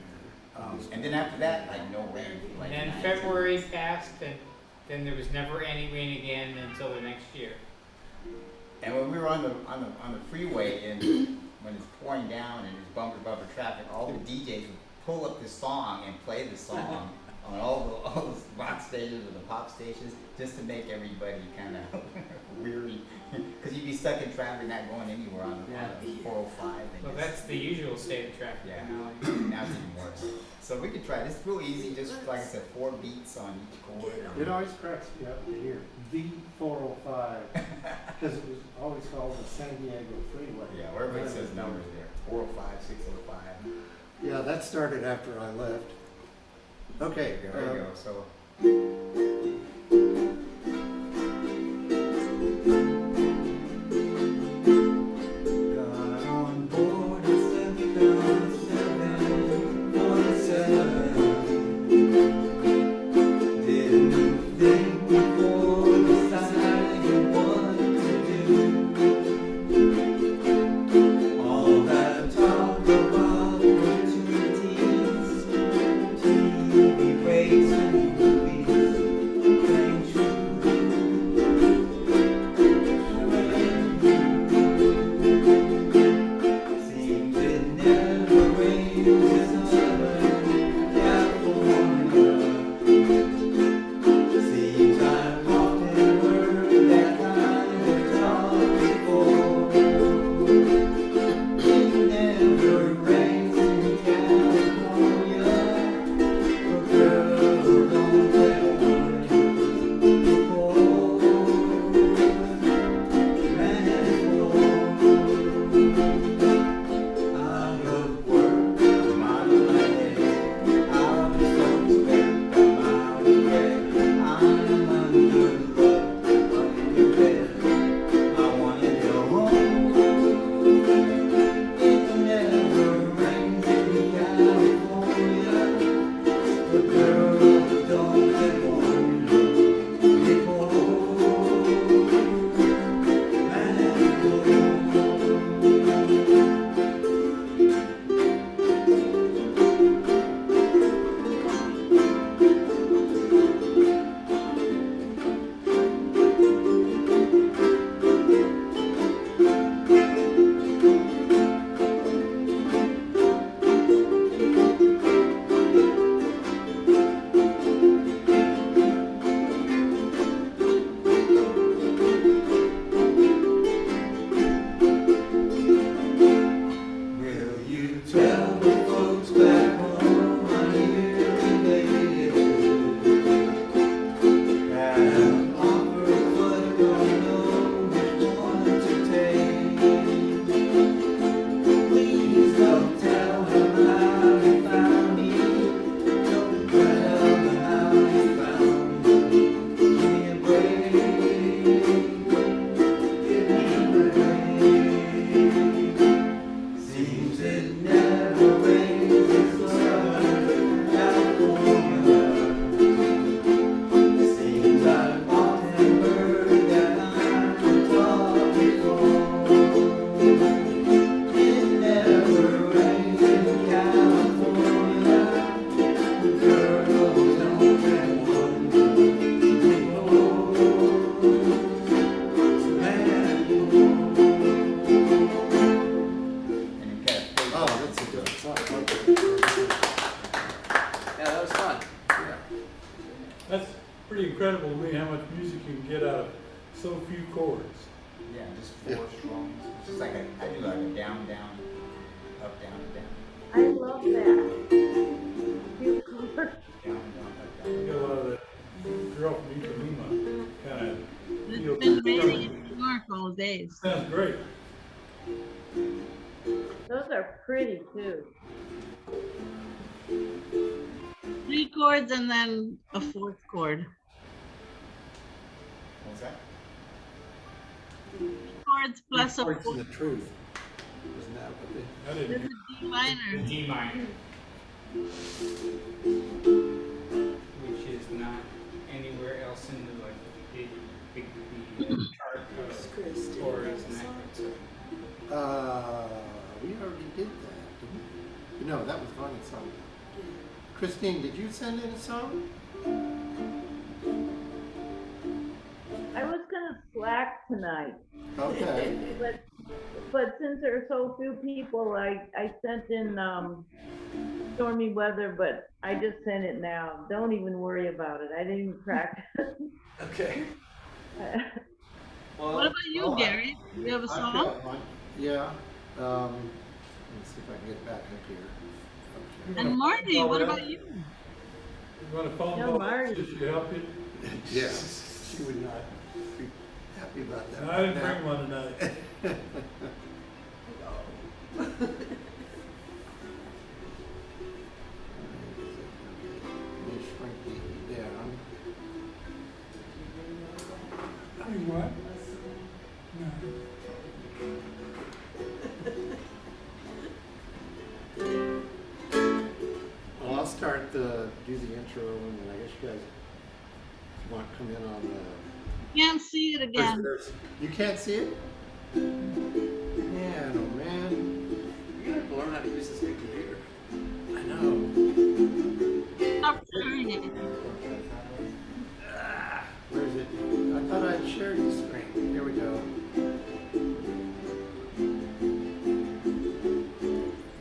And then after that, like no rain. For, like, And then 9 February months. passed, and then there was never any rain again until the next year. And when we were on the freeway and when it's pouring down and it's bumper traffic, all the DJs would pull up this song and play the song on all the rock stations or the pop stations just to make everybody kind of weary. Because you'd be stuck in traffic, not going anywhere on the 405. Well, that's the usual state of traffic Yeah, in LA. now it's even worse. So we could try this. It's real easy, just like I said, 4 beats on each chord. It always cracks me up to hear the 405, because it was always called the San Diego Freeway. Yeah, where everybody says numbers there. 405, 605. Yeah, that started after I left. Okay. There you go. So. Got on board at 747. Didn't think before deciding what to do. All that talk about opportunities, TV breaks and movies playing true. Seems it never rains in Southern California. Seems I've often heard that kind of talk before. It never rains in California. But girl, don't tell one before. Out of work, I'm out of my head. Out of self-respect, I'm out of breath. I'm underloved, underfed. I wanna go home. It never rains in California, but girl, don't let one before. Will you tell the folks back home I hear related? Have offers but don't know which one to take. Please don't tell them how you found me. Don't tell them how you found me. Give me a break. Give me a break. Seems it never rains in Southern California. Seems I've often heard that kind of talk before. It never rains in California. Girl, don't let one before. And you kind of play Oh, that's a good song. Yeah, that was fun. That's pretty incredible to me how much music you can get out of so few chords. Yeah, just four strums. It's just like I do like a down, down, up, down, down, I love that. Few chords. down, down, up, You down. get a lot of that girl from Ipanema kind of It's feel. been raining in New York all day. So. Sounds great. Those are pretty too. 3 chords and then a 4th chord. What's that? 3 chords plus a Chords to 4th. the truth. Isn't that what they? I This didn't. is D The minor. D minor, which is not anywhere else in the like big chart of chords and that. So We already did that, didn't we? No, that was Vany's song. Christine, did you send in a song? I was gonna slack tonight, Okay. but since there are so few people, I sent in, stormy weather, but I just sent it now. Don't even worry about it. I didn't even practice. Okay. What about you, Gary? Do you have a I've song? got one. Yeah. Let me see if I can get it back up here. Okay. And Marty, what about you? You want to phone No, call? Marty. Should she help you? Yeah. She would not be happy about that. No, I didn't bring one tonight. Let me shrink these down. You what? No. Well, I'll start do the intro, and then I guess you guys want to come in on the. Can't see it again. You can't see it? Man, oh man. You're gonna have to learn how to use this new computer. I know. Stop sharing it. Where is it? I thought I'd shared the screen. Here we go.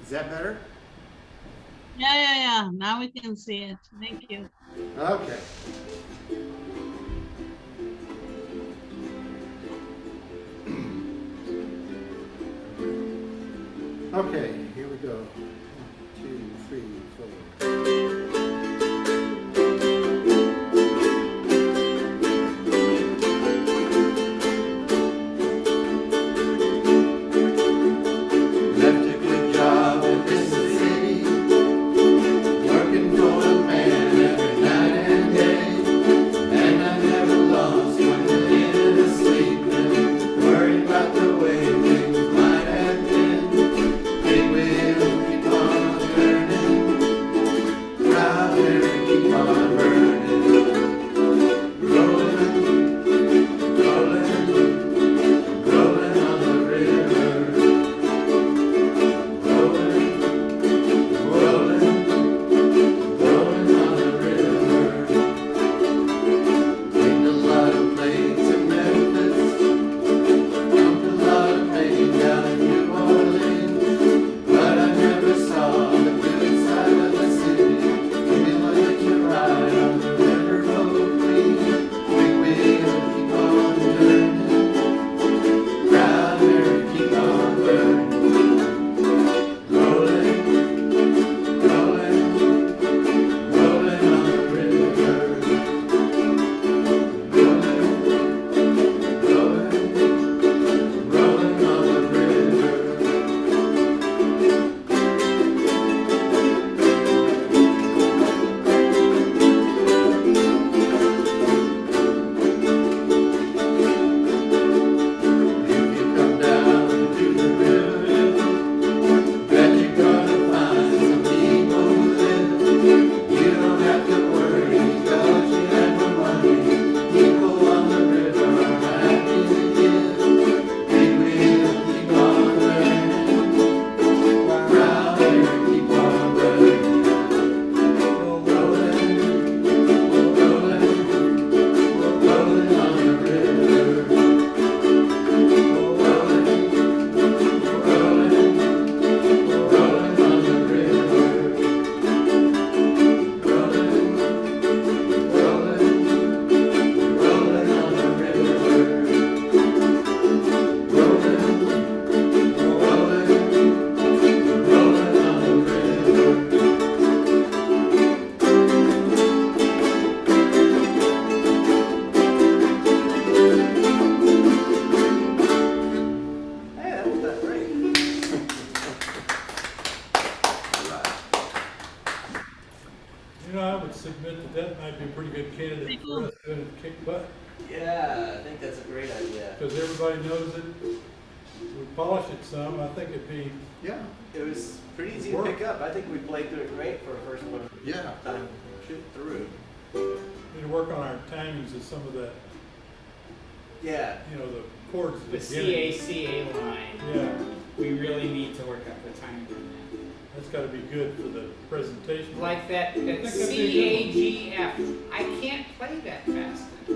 Is that better? Yeah. Now we can see it. Thank you. Okay. Okay, here we go. 1, 2, 3, 4. Left a good job in this city, working for a man every night and day, and I never lost one minute of sleeping, worried about the way things might have been. Big wheels keep on turning, submit that that might be a pretty good candidate for us to kick butt. Yeah, I think that's a great idea. Because everybody knows it. We polish it some, I think it'd be, Yeah, It was pretty easy to pick up. I think we played through it great for a first one. yeah. Time shoot through. need to work on our timings of some of that, Yeah. you know, the chords at The the beginning. CACA line, Yeah, we really need to work up the timing on that's gotta be good for the presentation. that. Like that think that'd be CAGF, I can't play that fast. If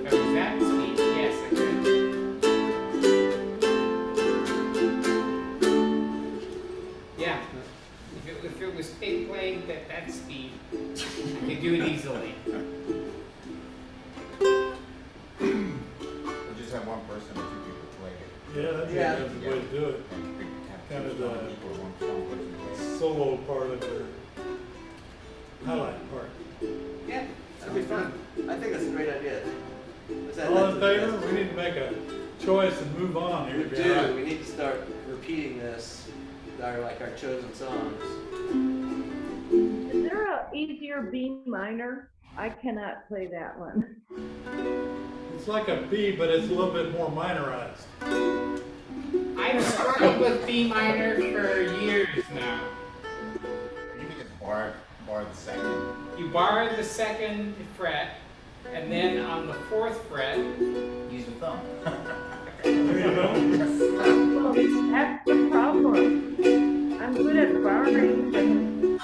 it was that speed, yes, I could. Yeah, if it was played at that speed, I could do it easily. We'll just have one person or two people play it. Yeah, that's Yeah. that's the way to do it. And we can have Kind two of strong the- people, one strong person play it. Solo part of their highlight part. Yeah, that'd be fun. I think that's a great idea. Let's add All that in to the favor? list. We need to make a choice and move on here. We to be do. honest. We need to start repeating this, our chosen songs. Is there a easier B minor? I cannot play that one. It's like a B, but it's a little bit more minorized. I've struggled with B minor for years now. You can just bar the second. You bar the second fret, and then on the fourth fret, Use your thumb. There you go. Well, that's the problem. I'm good at barring,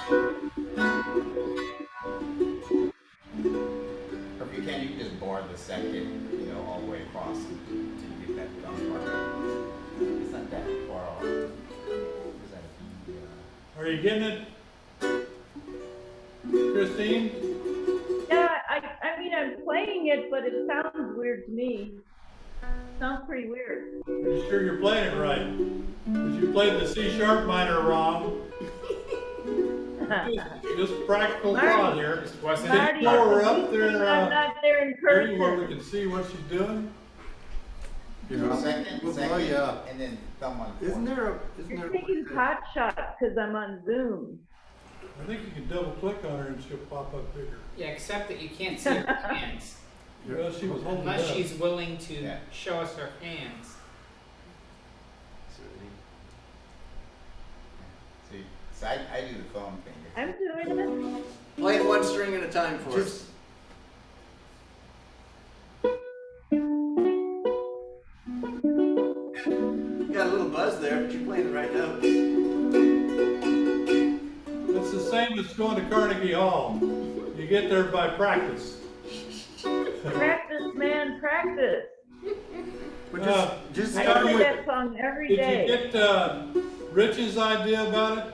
Or if you can, you can just bar the second, you know, all the way across until you get that thumb part. It's not that far off. Is that a B? Are you getting it, Christine? yeah, I mean, I'm playing it, but it sounds weird to me. Sounds pretty weird. Are you sure you're playing it right? Because you played the C sharp minor wrong. Just practical thought here. wasn't Marty, it? Lower her up there, I'm not there in Ernie, where we person. can see what she's doing. Second, We'll blow you up. and then thumb on. Isn't there a, You're taking pot shots because I'm on Zoom. I think you can double click on her and she'll pop up bigger. Yeah, except that you can't see her hands, Well, she was holding it unless up. she's willing to Yeah. show us her hands. See, so I do the thumb thing. I'm doing it. Play it one string at a time for us. You got a little buzz there, but you're playing the right notes. It's the same as going to Carnegie Hall. You get there by practice. Practice, man, practice. but just I Start play with- that song every Did day. you get Rich's idea about it?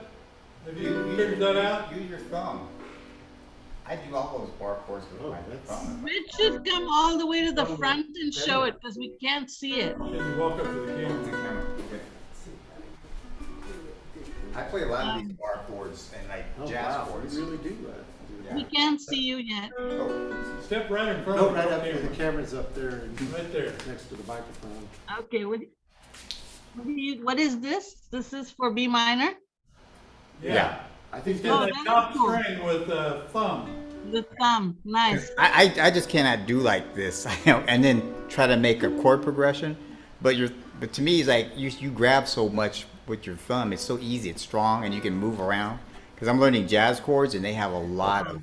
Have you figured that out? Use your thumb. I do all those bar chords with my thumb. Rich should come all the way to the front and show it because we can't see it. Can you walk up to the camera? I play a lot of these bar chords and like jazz chords. You really do that. We can't see you yet. Oh, Step right in front No, of right the up there, the camera. camera's up there and Right there. next to the microphone. Okay, what is this? This is for B minor? Yeah. I He's think getting Oh, that that's top cool. string with thumb. The thumb, nice. I just cannot do like this and then try to make a chord progression. But to me, it's like you grab so much with your thumb. It's so easy. It's strong, and you can move around. Because I'm learning jazz chords, and they have a lot of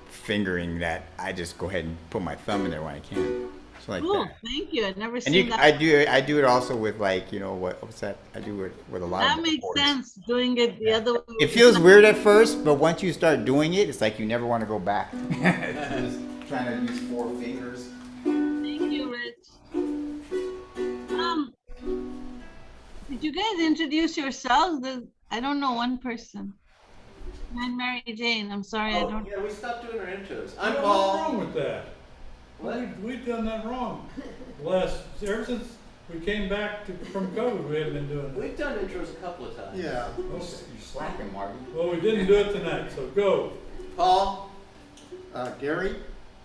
fingering that I just go ahead and put my thumb in there when I can. So like Cool, that. thank you. I've never And seen that. I do it also with like, you know, what's that? I do it with a lot That of makes chords. sense, doing it the other way. It feels weird at first, but once you start doing it, it's like you never want to go back. It's just trying to use 4 fingers. Thank you, Rich. Did you guys introduce yourselves? I don't know one person. I'm Mary Jane. I'm sorry, I Oh, don't. yeah, we stopped doing our intros. I'm What's Paul. wrong with that? We've done that wrong. Ever since we came back from COVID, we haven't been doing that. We've done intros a couple of times. Yeah. You're slacking, Marty. Well, we didn't do it tonight, so go. Paul. Gary?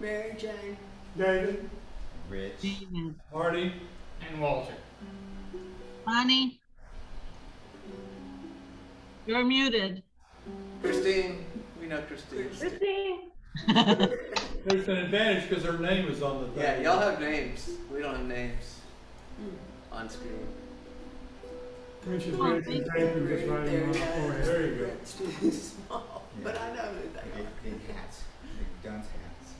Mary Jane. David, Rich. David. Marty, And Walter. Vany. You're muted. Christine, we know Christine. Christine, There's an advantage because her name is on the thing. Yeah, y'all have names. We don't have names on screen. We should raise the tape and just write them on the forehead. There you go. It's too small, but I know who they are. Big hats, big guns hats.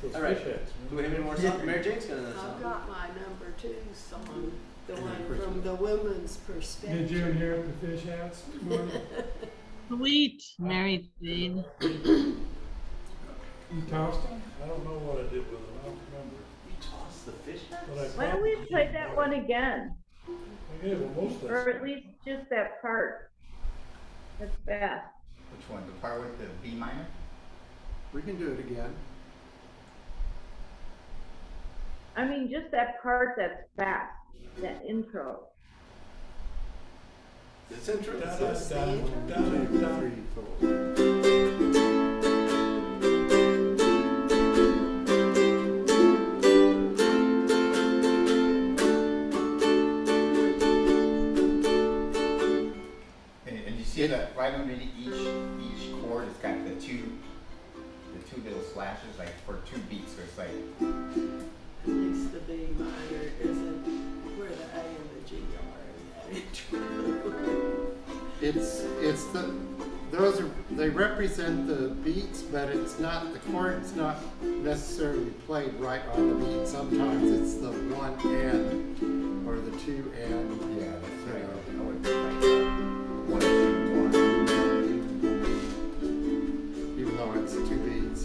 Those All right. fish heads, Do we have any more songs? Mary Jane's got another I've song. got my number 2 song, the one from the woman's perspective. Did you inherit the fish hats? Mark? Sweet Mary Jane. You tossed them? I don't know what I did with them, I don't remember. You tossed the fish But I nets? why don't we play that one again? Yeah, well, most of Or that. at least just that part. That's fast. Which one? The part with the B minor? We can do it again. I mean, just that part that's fast, that intro. This intro. Da, This da, is- da, da, da. 2, 3, 4. And you see that right underneath each chord, it's got the two little slashes, like for 2 beats. So it's like, At least the B minor isn't where the A and the G are in that intro. It's the, those are, they represent the beats, but it's not, the chord's not necessarily played right on the beat. Sometimes it's the 1 and, or the 2 and. yeah, that's right. I would like 1, 2, 1. Even though it's 2 beats.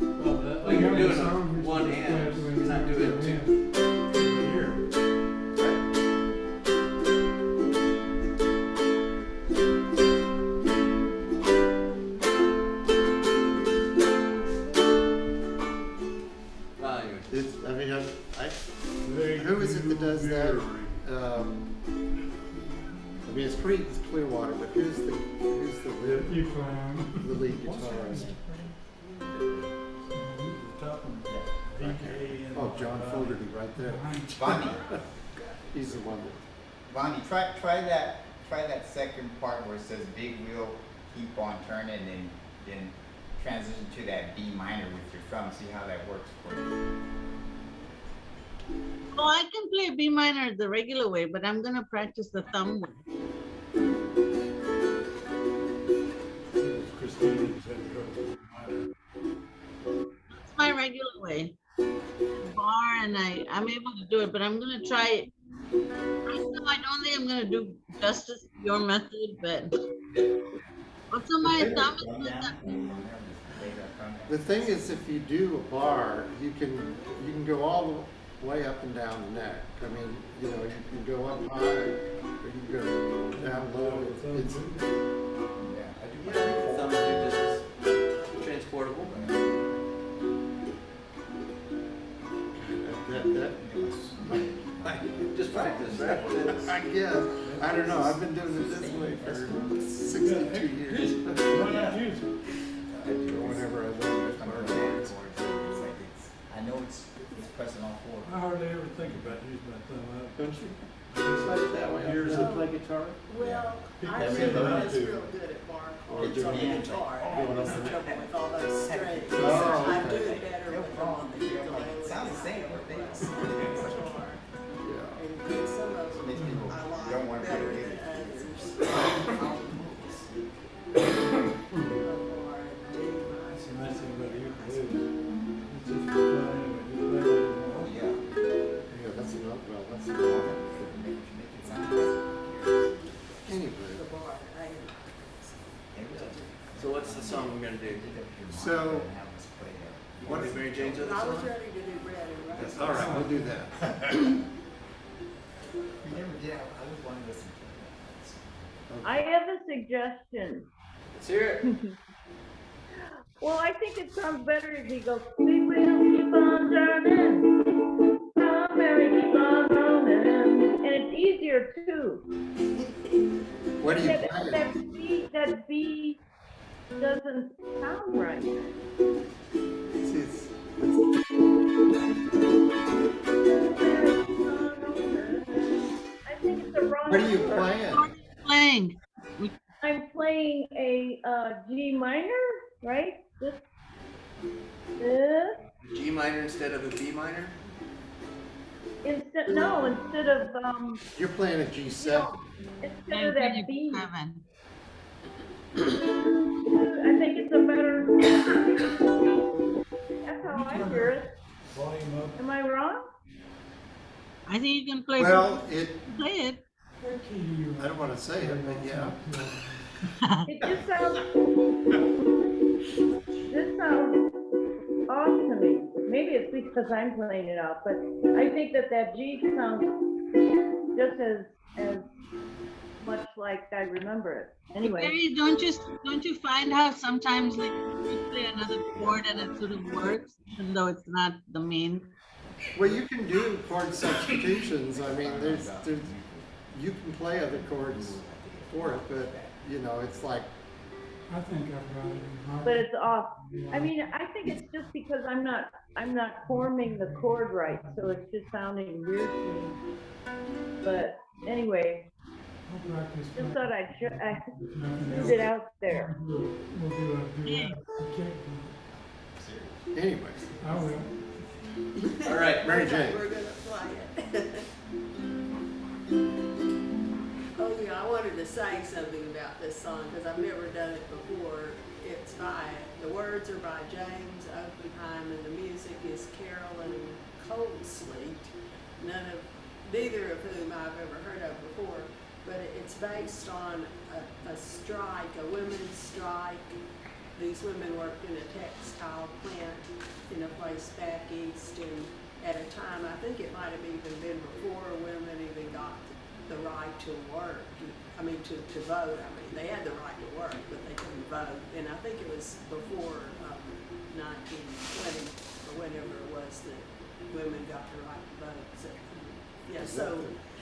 Well, that, Well, you're Yeah, doing the a song we should 1 play it and. the way He's not we doing do 2. it. here. Ah, anyway. It's, I mean, They who is it that does that? vary. I mean, it's pretty, it's Clearwater, but who's the lead, You clown. the lead guitarist? The top one. V-A-N. Oh, John Fogerty, right there. Vany, He's the one that. Vany, try that second part where it says big wheel, keep on turning, and then transition to that B minor with your thumb. See how that works for you. Oh, I can play B minor the regular way, but I'm gonna practice the thumb way. Christine was having trouble with mine. It's my regular way. Bar and I'm able to do it, but I'm gonna try it. Right now, I don't think I'm gonna do justice to your method, but what's on my thumb is not that. The thing is, if you do a bar, you can go all the way up and down the neck. I mean, you know, you can go up high, or you can go down low. It's, Yeah, thumb is just transportable. Just practice, right? I guess. I don't know. I've been doing it this way for 62 years. Why not use it? Whenever I learn this part. I know it's pressing all 4. I hardly ever think about using my thumb. Don't you? Years of play guitar? Well, I People really learn was to- real good at bar Or chords do on the it. guitar. I was in trouble with all those strings. Oh, I do okay. it better with them on the ukulele. Sounds the same, than I but do they- with the guitar. Yeah. And some of Makes them people I don't wanna like play better music. than others. Or D That's the minor. nice thing about the ukulele. It's just fun anyway. You play it Oh, all. yeah. Yeah, that's another, well, that's another. Make it sound like Anyway, The bar, So what's the song we're gonna do? So, What is Mary Jane's other I was song? ready to do Ready, right? all right, we'll do that. We never did. I was one of those. I have a suggestion. Let's hear it. Well, I think it sounds better if he goes, big wheels keep on turning, oh, Mary, keep on rolling, and it's easier too. What do you That, play? that B doesn't sound right. It's, I think it's the wrong. what are you number. playing? Playing. I'm playing playing a G minor, right? This. G minor instead of a B minor? Instead of You're playing a you G7. know, instead of that B. Seven. I think it's a better. That's how I hear it. Volume up. Am I wrong? I think you can play. Well, Play it. I don't want to say it, but yeah. It just sounds. This sounds off to me. Maybe it's because I'm playing it off, but I think that G sounds just as much like I remember it. Anyway. Mary, don't you find how sometimes like you play another chord and it sort of works, even though it's not the main? Well, you can do chord substitutions. I mean, there's you can play other chords for it, but you know, it's like. I think I've got it in mind. But it's off. I mean, I think it's just because I'm not forming the chord right, so it's just sounding weird to me. But anyway, I'll practice. just thought I Nothing put it out there. We'll do a duet. Anyways, I will. all right, Mary Okay, Jane. we're gonna play it. Oh yeah, I wanted to say something about this song because I've never done it before. It's the words are by James Oppenheim and the music is Carolyn Coldsley, neither of whom I've ever heard of before, but it's based on a strike, a women's strike. These women worked in a textile plant in a place back east, and at a time, I think it might have even been before women even got the right to work. I mean, to vote. I mean, they had the right to work, but they couldn't vote. And I think it was before 1920 or whenever it was that women got the right to vote. So, yeah,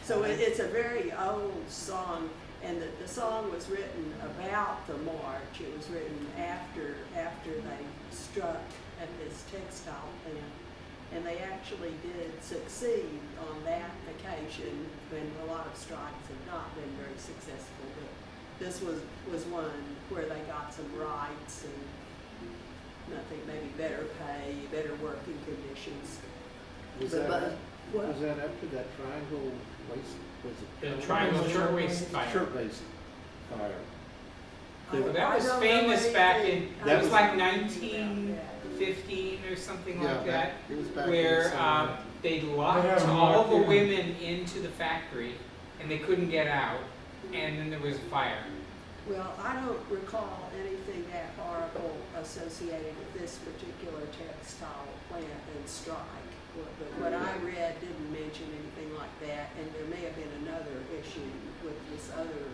so it's a very old song, and the song was written about the march. It was written after they struck at this textile plant. And they actually did succeed on that occasion, when a lot of strikes have not been very successful. But this was one where they got some rights and I think maybe better pay, better working conditions. Was that after that triangle waist? Was it The triangle shirtwaist fire. Shirtwaist fire. That was famous back in, that was like 1915 or something like that, it was back where they locked all the women into the factory and they couldn't get out, and then there was a fire. Well, I don't recall anything that horrible associated with this particular textile plant and strike. But what I read didn't mention anything like that, and there may have been another issue with this other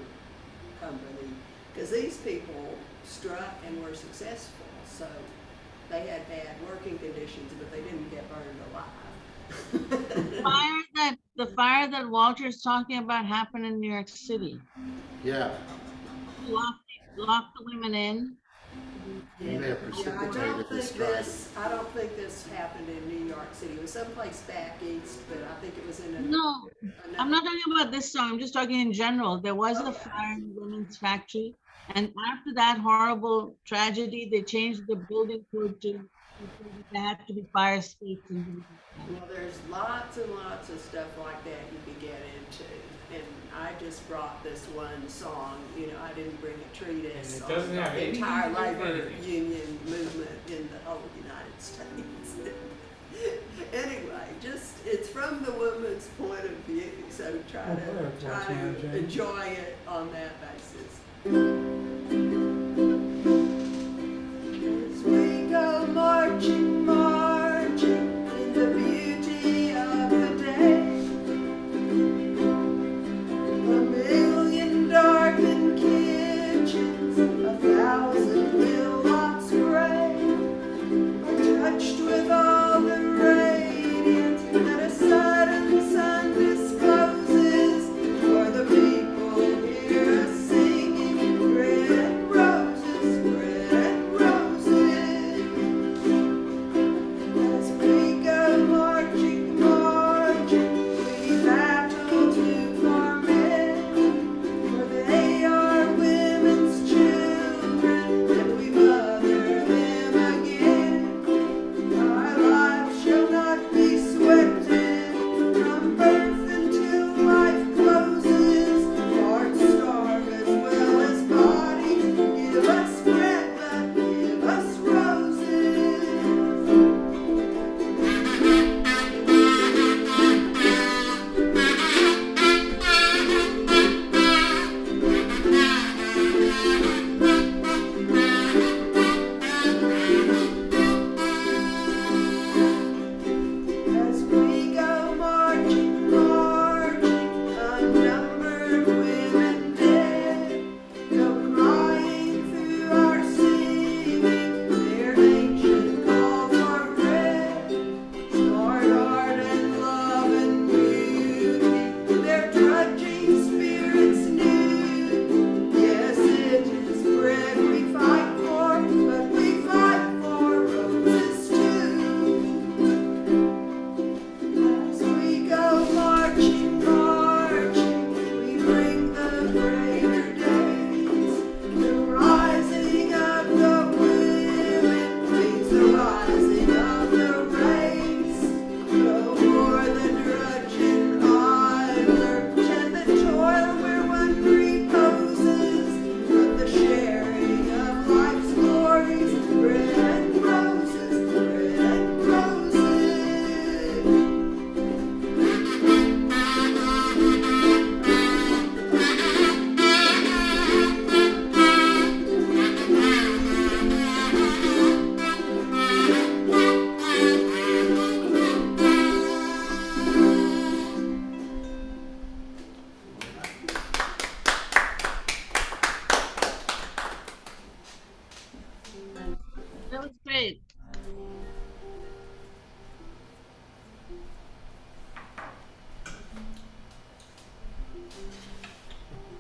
company, because these people struck and were successful, so they had bad working conditions, but they didn't get burned alive. The fire that Walter's talking about happened in New York City. Yeah. Locked the women in. It may have precipitated the strike. I don't think this happened in New York City. It was someplace back east, but I think it was in No, I'm not talking about this song. I'm just talking in general. There was a fire in the women's factory, and after that horrible tragedy, they changed the building code to there had to be fire escapes. Well, there's lots and lots of stuff like that you could get into. And I just brought this one song, you know, I didn't bring a treatise on the entire labor union movement in the whole United States. Anyway, it's from the woman's point of view, so try to enjoy it on that basis. As we go marching, marching in the beauty of the day, darkened kitchens, 1,000 wheellots gray, are touched with all the radiance that a sudden sun discloses, for the people hear us singing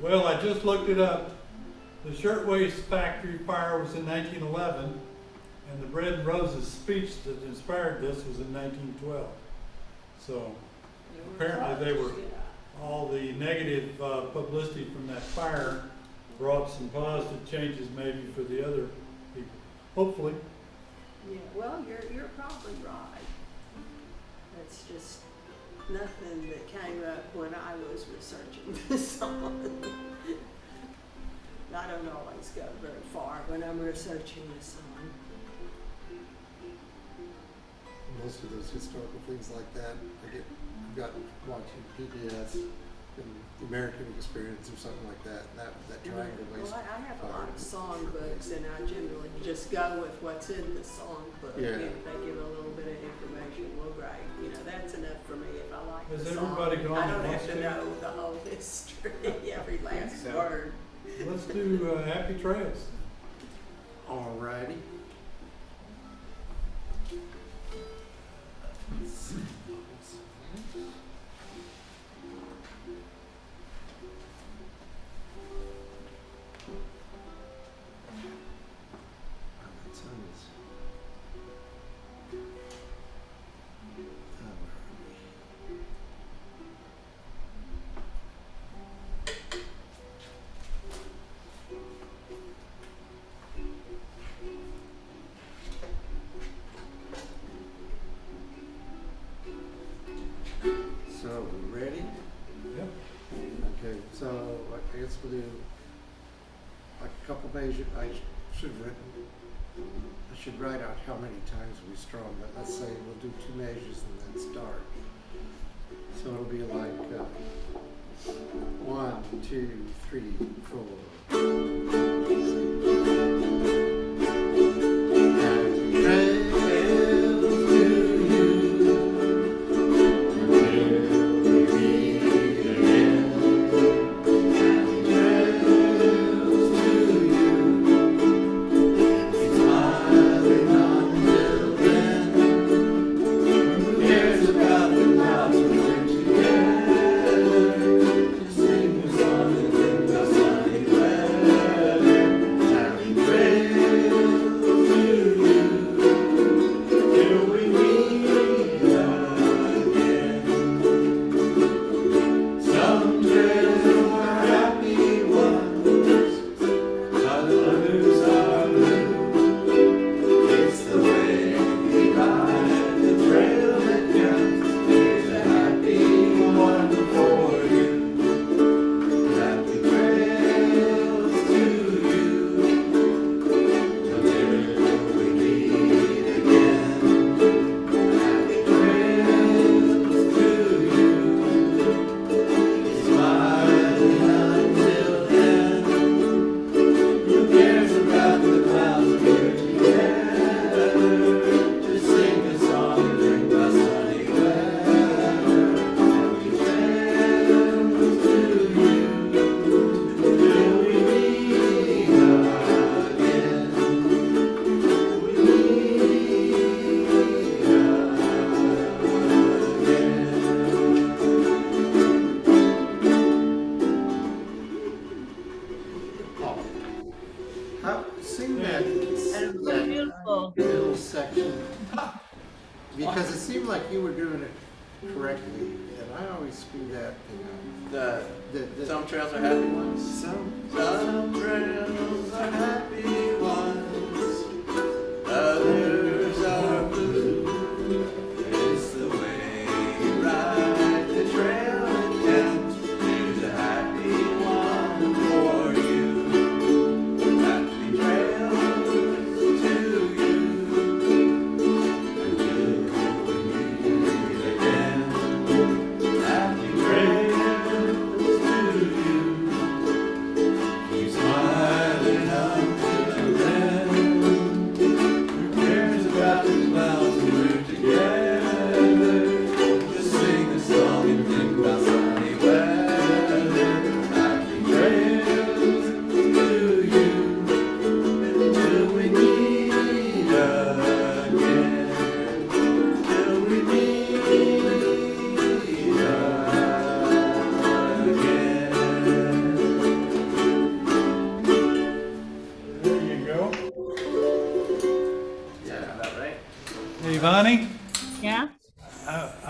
Well, I just looked it up. The Shirtwaist Factory fire was in 1911, and the Bread and Roses speech that inspired this was in 1912. So apparently they were, all the negative publicity from that fire brought some positive changes maybe for the other people. Hopefully. Yeah, well, you're probably right. That's just nothing that came up when I was researching this song. I don't always go very far when I'm researching a song. Most of those historical things like that, I've gotten watching PBS and the American Experience or something like that, and that triangle based. Well, I have a lot of song books, and I generally just go with what's in the song book. Yeah. And if they give a little bit of information, well, great. You know, that's enough for me if I like Has the song. everybody gone I don't and have to watched it? know the whole history, every last so. word. Let's do Happy Trails. Alrighty. So, we ready? Yep. Okay, so I guess we'll do a couple measures. I should write out how many times we strum, but let's say we'll do 2 measures and then start. So it'll be like 1, 2, 3, 4. Happy trails to you until we meet again. Happy trails to you. Keep smiling until then. Who cares about the clouds when we're together? Just sing a song and think of sunny weather. Happy trails to you till we meet again. Some trails are happy ones, others are blue. It's the way we ride the trail that counts. Here's a happy one for you. Happy trails to you until we meet again. Happy trails to you. Keep smiling until then. Who cares about the clouds when we're together? Just sing a song and drink the sunny weather. Happy trails to you till we meet again. We meet sing that Beautiful. middle section, because it seemed like you were doing it correctly, and I always screw that thing up. Some trails are happy ones. Some trails are happy ones, others are blue. It's the way you ride the trail that counts. Here's a happy one for you. Happy trails to you until we meet again. Happy trails to you. Keep smiling until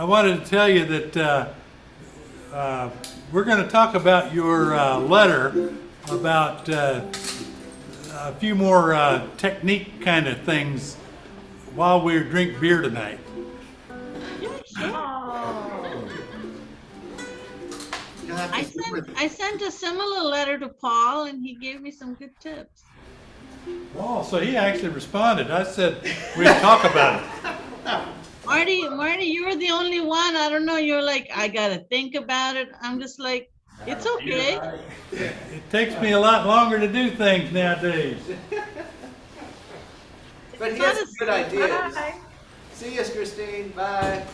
I wanted to tell you that we're going to talk about your letter about a few more technique kind of things while we drink beer tonight. Oh, You'll have to I sent a similar letter to Paul, and he gave me some good tips. Oh, so he actually responded. I said we'd talk about it. Marty, you were the only one. I don't know. You're like, I gotta think about it. I'm just like, it's okay. It takes me a lot longer to do things nowadays. But he has some good ideas. bye, See us, Christine. Bye.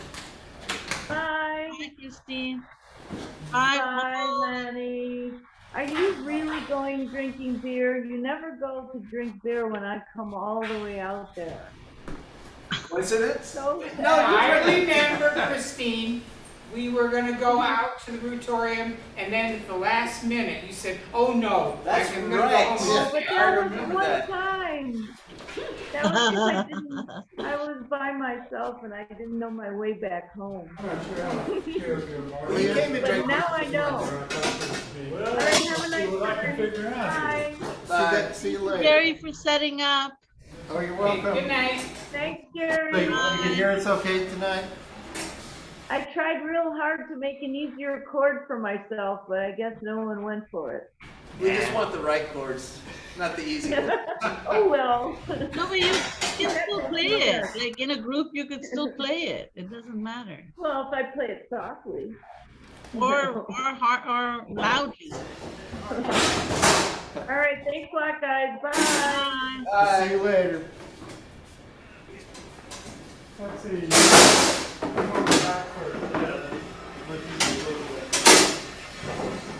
bye, Bye, Christine. Bye, bye, Paul. Lenny. Are you really going drinking beer? You never go to drink beer when I come all the way out there. Coincidence? So No, I remember, Christine, we were gonna go out to the Rutorium, and then at the last minute, you said, oh no. That's I'm gonna go right. home." Oh, but I that was remember one that. time. That was 'cause I was by myself and I didn't know my way back home. Well, you came and But drank. now I know. Well, All right, have a see what I can nice figure day. out here. Bye. See you later. Gary for setting up. Oh, you're Okay, welcome. good night. Thanks, So Gary. you can hear us okay tonight? I tried real hard to make an easier chord for myself, but I guess no one went for it. We just want the right chords, not the easy ones. Oh, well. No, but you can still play it. Like in a group, you could still play it. It doesn't matter. Well, if I play it softly. Or loudly. All right, thanks a lot, guys. Bye. See you later. Let's see. I'm going back for,